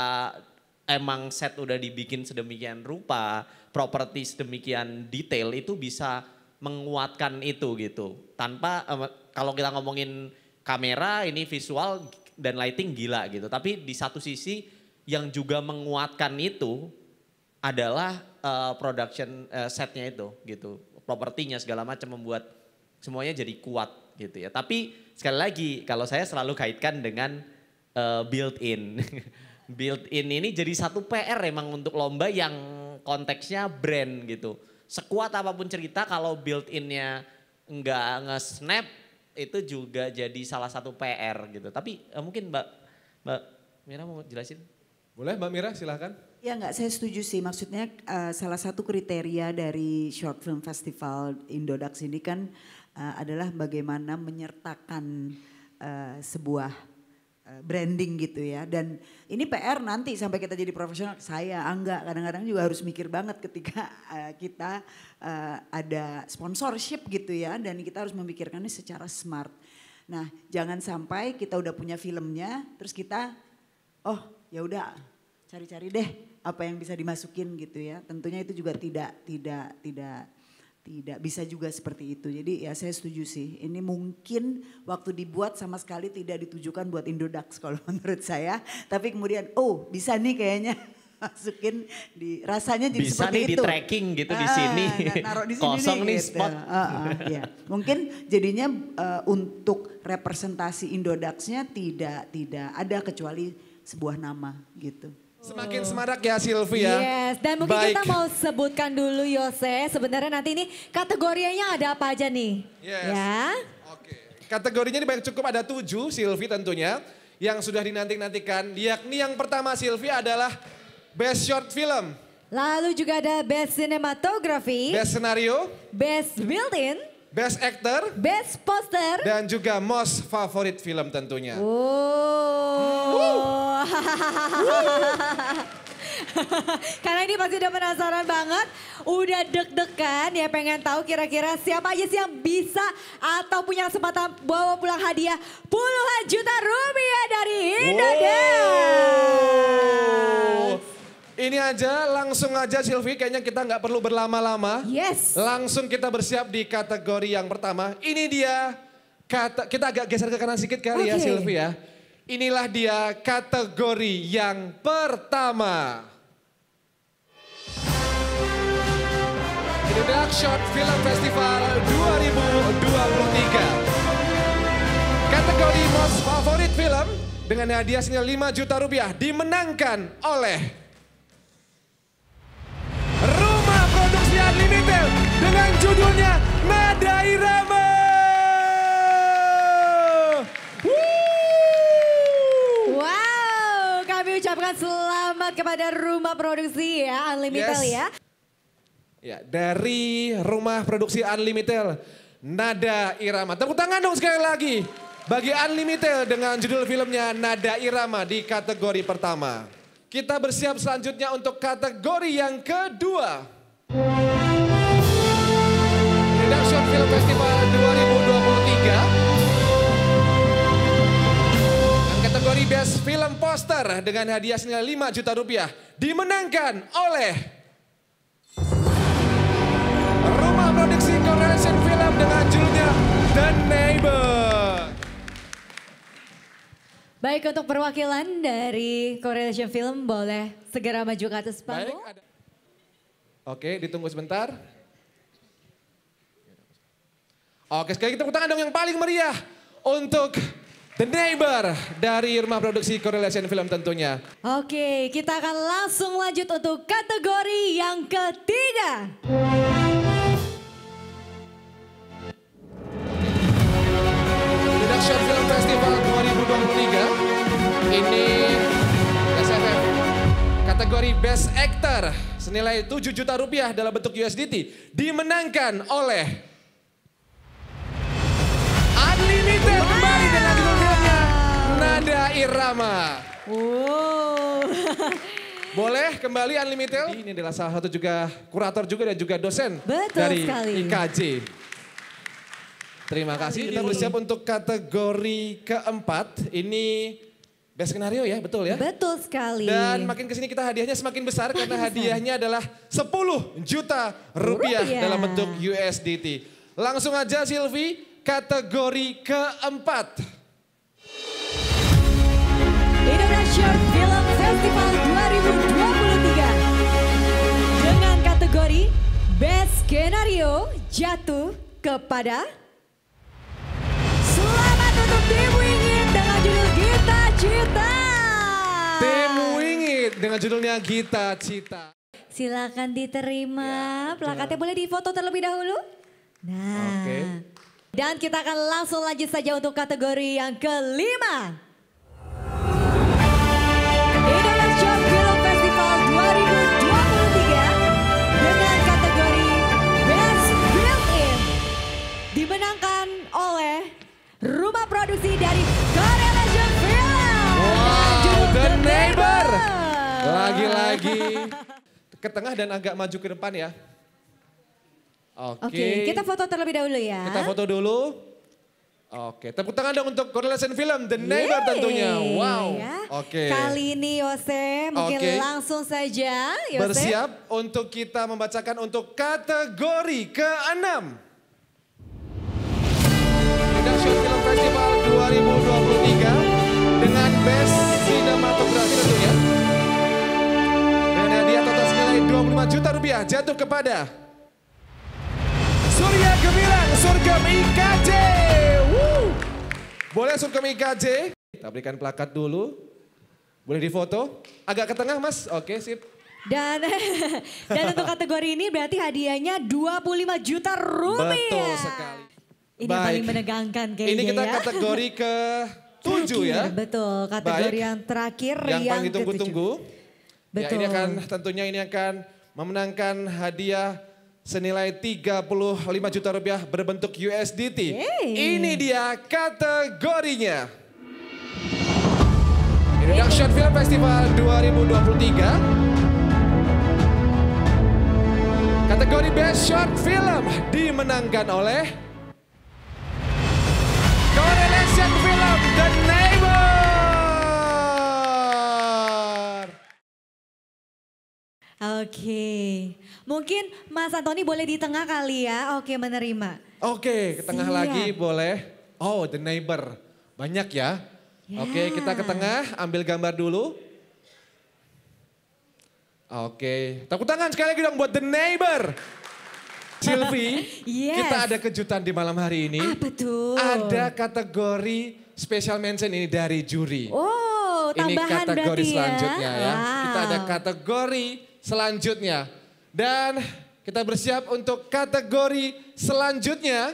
emang set udah dibikin sedemikian rupa, properti sedemikian detail, itu bisa menguatkan itu gitu. Tanpa kalau kita ngomongin kamera ini visual dan lighting gila gitu. Tapi di satu sisi yang juga menguatkan itu adalah production setnya itu gitu. Propertinya segala macam membuat semuanya jadi kuat gitu ya. Tapi sekali lagi kalau saya selalu kaitkan dengan built-in. Built-in ini jadi satu PR emang untuk lomba yang konteksnya brand gitu. Sekuat apapun cerita kalau built-innya nggak nge-snap itu juga jadi salah satu PR gitu. Tapi mungkin Mbak Mira mau jelasin? Boleh Mbak Mira silahkan. Ya enggak, saya setuju sih. Maksudnya salah satu kriteria dari Short Film Festival Indodax ini kan adalah bagaimana menyertakan sebuah branding gitu ya. Dan ini PR nanti sampai kita jadi profesional. Saya, Angga kadang-kadang juga harus mikir banget ketika kita ada sponsorship gitu ya. Dan kita harus memikirkannya secara smart. Nah jangan sampai kita udah punya filmnya terus kita ya udah cari-cari deh apa yang bisa dimasukin gitu ya. Tentunya itu juga tidak bisa juga seperti itu. Jadi ya saya setuju sih. Ini mungkin waktu dibuat sama sekali tidak ditujukan buat Indodax kalau menurut saya. Tapi kemudian bisa nih kayaknya masukin rasanya jadi bisa seperti itu. Bisa nih di tracking gitu di sini. Naruh di sini kosong nih gitu. spot. Ya. Mungkin jadinya untuk representasi Indodaxnya tidak ada kecuali sebuah nama gitu. Semakin semarak ya Sylvie ya. Yes, dan mungkin kita mau sebutkan dulu Yose, sebenarnya nanti ini kategorinya ada apa aja nih? Yes. Ya. Oke. Kategorinya ini cukup ada 7 Sylvie tentunya yang sudah dinanti-nantikan. Yakni yang pertama Sylvie adalah Best Short Film. Lalu juga ada Best Cinematography. Best Scenario. Best Built-in. Best Actor. Best Poster. Dan juga Most Favorite Film tentunya. Karena ini pasti udah penasaran banget, udah deg-degan ya pengen tahu kira-kira siapa aja sih yang bisa atau punya kesempatan bawa pulang hadiah puluhan juta rupiah dari Indodax. Ini aja langsung aja Sylvie, kayaknya kita nggak perlu berlama-lama. Yes. Langsung kita bersiap di kategori yang pertama. Ini dia, kita agak geser ke kanan sedikit kali ya Sylvie ya. Inilah dia kategori yang pertama. Indodax Short Film Festival 2023. Kategori Most Favorite Film dengan hadiah senilai 5 juta rupiah dimenangkan oleh Rumah Produksi Unlimited dengan judulnya Nada Irama. Wow, kami ucapkan selamat kepada Rumah Produksi ya, Unlimited ya. Ya, dari Rumah Produksi Unlimited, Nada Irama. Tepuk tangan dong sekali lagi bagi Unlimited dengan judul filmnya Nada Irama di kategori pertama. Kita bersiap selanjutnya untuk kategori yang kedua. Indonesia Film Festival 2023. Dan kategori Best Film Poster dengan hadiah senilai 5 juta rupiah dimenangkan oleh Rumah Produksi Correlation Film dengan judulnya The Neighbor. Baik, untuk perwakilan dari Correlation Film boleh segera maju ke atas panggung. Oke, ditunggu sebentar. Oke, sekali lagi tepuk tangan dong yang paling meriah untuk The Neighbor dari Rumah Produksi Correlation Film tentunya. Oke, kita akan langsung lanjut untuk kategori yang ketiga. Indonesia Film Festival 2023. Ini SFF kategori Best Actor senilai 7 juta rupiah dalam bentuk USDT dimenangkan oleh Unlimited kembali dengan judul filmnya Nada Irama. Boleh kembali Unlimited. Ini adalah salah satu juga kurator juga dan juga dosen dari IKJ. Terima kasih. Kita bersiap untuk kategori keempat. Ini Best Skenario ya, betul ya? Betul sekali. Dan makin kesini kita hadiahnya semakin besar karena hadiahnya adalah 10 juta rupiah dalam bentuk USDT. Langsung aja Silvi, kategori keempat. Indonesia Film Festival 2023 dengan kategori Best Skenario jatuh kepada selamat untuk Tim Wingit dengan judul Gita Cita. Tim Wingit dengan judulnya Gita Cita. Silakan diterima, plakatnya boleh difoto terlebih dahulu. Nah, dan kita akan langsung lanjut saja untuk kategori yang kelima. Indonesia Film Festival 2023 dengan kategori Best Built-in dimenangkan oleh Rumah Produksi dari Correlation Film. Wow, The Neighbor. Lagi-lagi ke tengah dan agak maju ke depan ya. Oke, kita foto terlebih dahulu ya. Kita foto dulu. Oke, tepuk tangan dong untuk Correlation Film The Neighbor tentunya. Wow. Ya. Oke. Kali ini Yose mungkin langsung saja Yose. Bersiap untuk kita membacakan untuk kategori ke-6. Indonesia Film Festival 2023 dengan Best Cinematography tentunya. Dengan hadiah total senilai 25 juta rupiah jatuh kepada Surya Gemilang, Surgam IKJ. Boleh Surgam IKJ. Kita berikan plakat dulu. Boleh difoto. Agak ke tengah Mas. Oke sip. Dan untuk kategori ini berarti hadiahnya 25 juta rupiah. Betul sekali. Ini yang paling menegangkan kayaknya ya. Ini kita kategori ke-7 ya. Betul, kategori yang terakhir yang paling ke-7. ditunggu-tunggu. Ya, Betul. ini akan memenangkan hadiah senilai 35 juta rupiah berbentuk USDT. Ini dia kategorinya. Indonesia Film Festival 2023. Kategori Best Short Film dimenangkan oleh Correlation Film The Neighbor. Oke, mungkin Mas Antoni boleh di tengah kali ya. Oke, menerima. Oke, ke tengah lagi boleh. Oh, The Neighbor. Banyak ya. Oke, kita ke tengah, ambil gambar dulu. Oke, tepuk tangan sekali lagi dong buat The Neighbor. Silvi, Yes. kita ada kejutan di malam hari ini. Apa tuh? Ada kategori special mention ini dari juri. Oh, Ini tambahan kategori berarti selanjutnya ya. Wow. Kita ada kategori selanjutnya. Dan kita bersiap untuk kategori selanjutnya.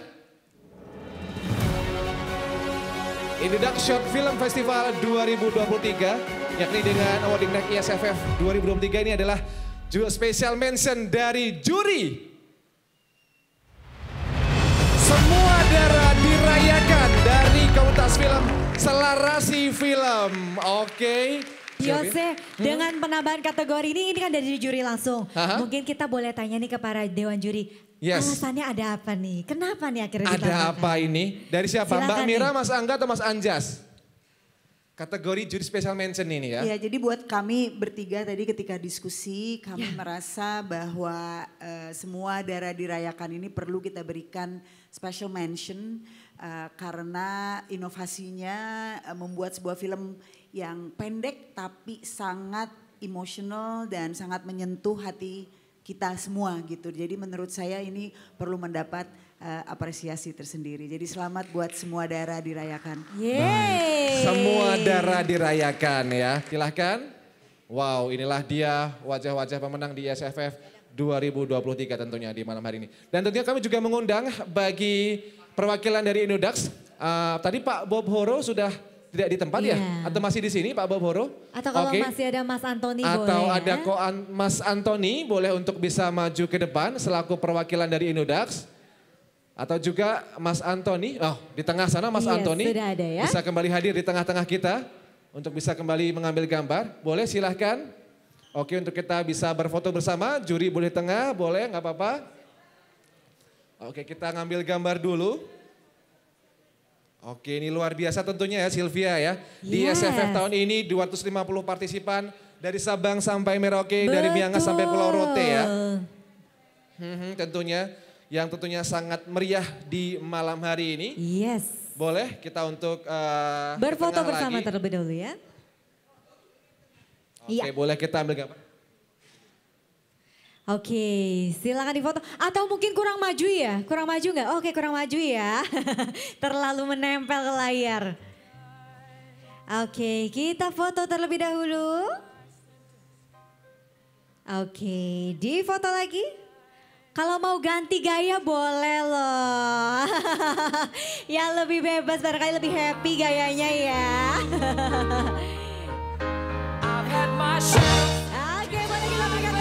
Indodax Short Film Festival 2023, yakni dengan awarding night ISFF 2023 ini adalah juga special mention dari juri. Semua darah dirayakan dari komunitas film Selarasi Film. Oke. Yose, dengan penambahan kategori ini kan dari juri langsung. Aha. Mungkin kita boleh tanya nih ke para dewan juri. Yes. Alasannya ada apa nih? Kenapa nih akhirnya Ada ditambahkan? apa ini? Dari siapa? Silakan Mbak Mira, nih. Mas Angga atau Mas Anjas? Kategori juri special mention ini ya. Ya, jadi buat kami bertiga tadi ketika diskusi kami merasa bahwa semua darah dirayakan ini perlu kita berikan special mention karena inovasinya membuat sebuah film yang pendek tapi sangat emosional dan sangat menyentuh hati kita semua gitu. Jadi menurut saya ini perlu mendapat apresiasi tersendiri. Jadi selamat buat semua darah dirayakan. Yeay. Semua darah dirayakan ya. Silahkan. Wow, inilah dia wajah-wajah pemenang di ISFF 2023 tentunya di malam hari ini. Dan tentunya kami juga mengundang bagi perwakilan dari Indodax. Tadi Pak Bob Horo sudah tidak di tempat ya? Atau masih di sini Pak Bob Horo? Atau kalau Oke. masih ada Mas Antoni Atau boleh ada ya? Mas Antoni boleh untuk bisa maju ke depan selaku perwakilan dari Indodax. Atau juga Mas Antoni, di tengah sana Mas Yes, Antoni sudah ada ya. bisa kembali hadir di tengah-tengah kita untuk bisa kembali mengambil gambar. Boleh silahkan. Oke, untuk kita bisa berfoto bersama, juri boleh tengah, boleh nggak apa-apa. Oke, kita ngambil gambar dulu. Oke, ini luar biasa tentunya ya Sylvia ya. Di Yes. SFF tahun ini 250 partisipan dari Sabang sampai Merauke, dari Miangas sampai Pulau Rote ya. Tentunya yang tentunya sangat meriah di malam hari ini. Yes. Boleh kita untuk Berfoto ke tengah bersama lagi. terlebih dahulu ya. Oke, boleh kita ambil gambar. Oke, silakan difoto. Atau mungkin kurang maju ya? Kurang maju nggak? Oke, kurang maju ya. Terlalu menempel ke layar. Oke, kita foto terlebih dahulu. Oke, difoto lagi. Kalau mau ganti gaya boleh loh. Yang lebih bebas, barangkali lebih happy gayanya ya. Oke, boleh kita pakai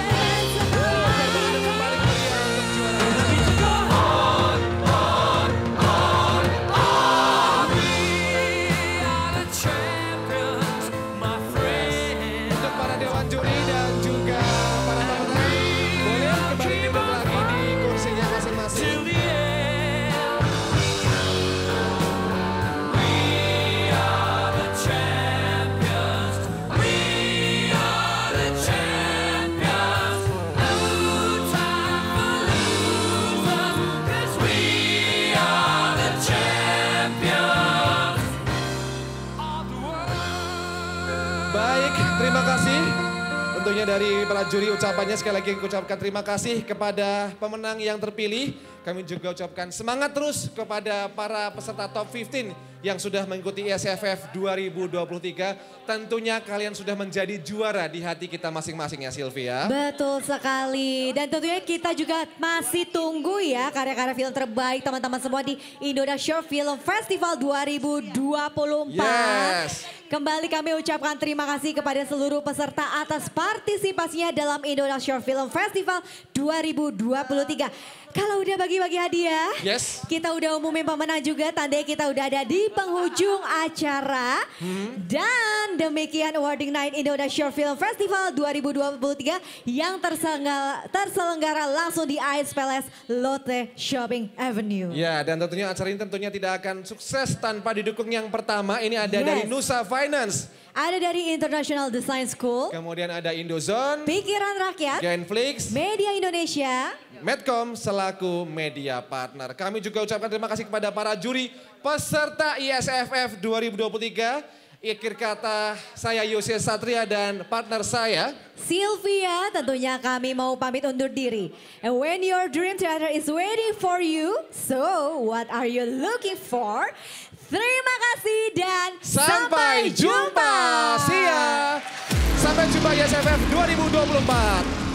Untuk para dewan juri dan juga para pemenang, boleh kembali duduk lagi di kursinya masing-masing. Baik, terima kasih. Tentunya dari para juri ucapannya sekali lagi ucapkan terima kasih kepada pemenang yang terpilih. Kami juga ucapkan semangat terus kepada para peserta top 15 yang sudah mengikuti ISFF 2023. Tentunya kalian sudah menjadi juara di hati kita masing-masing ya Sylvia. Betul sekali. Dan tentunya kita juga masih tunggu ya karya-karya film terbaik teman-teman semua di Indodax Short Film Festival 2024. Yes. Kembali kami ucapkan terima kasih kepada seluruh peserta atas partisipasinya dalam Indodax Short Film Festival 2023. Kalau udah bagi-bagi hadiah, Yes. kita udah umumin pemenang juga, tandanya kita udah ada di penghujung acara. Dan demikian awarding night Indodax Short Film Festival 2023 yang terselenggara langsung di Ice Palace Lotte Shopping Avenue. Ya, dan tentunya acara ini tentunya tidak akan sukses tanpa didukung yang pertama. Ini ada Yes. dari Nusa Finance. Ada dari International Design School, Kemudian ada Indozone, Pikiran Rakyat, Genflix, Media Indonesia, Medcom selaku media partner. Kami juga ucapkan terima kasih kepada para juri peserta ISFF 2023. Akhir kata saya Yose Satria dan partner saya Sylvia, tentunya kami mau pamit undur diri. And when your dream theater is waiting for you, so what are you looking for? Terima kasih dan sampai jumpa. See ya. Sampai jumpa YSFF 2024.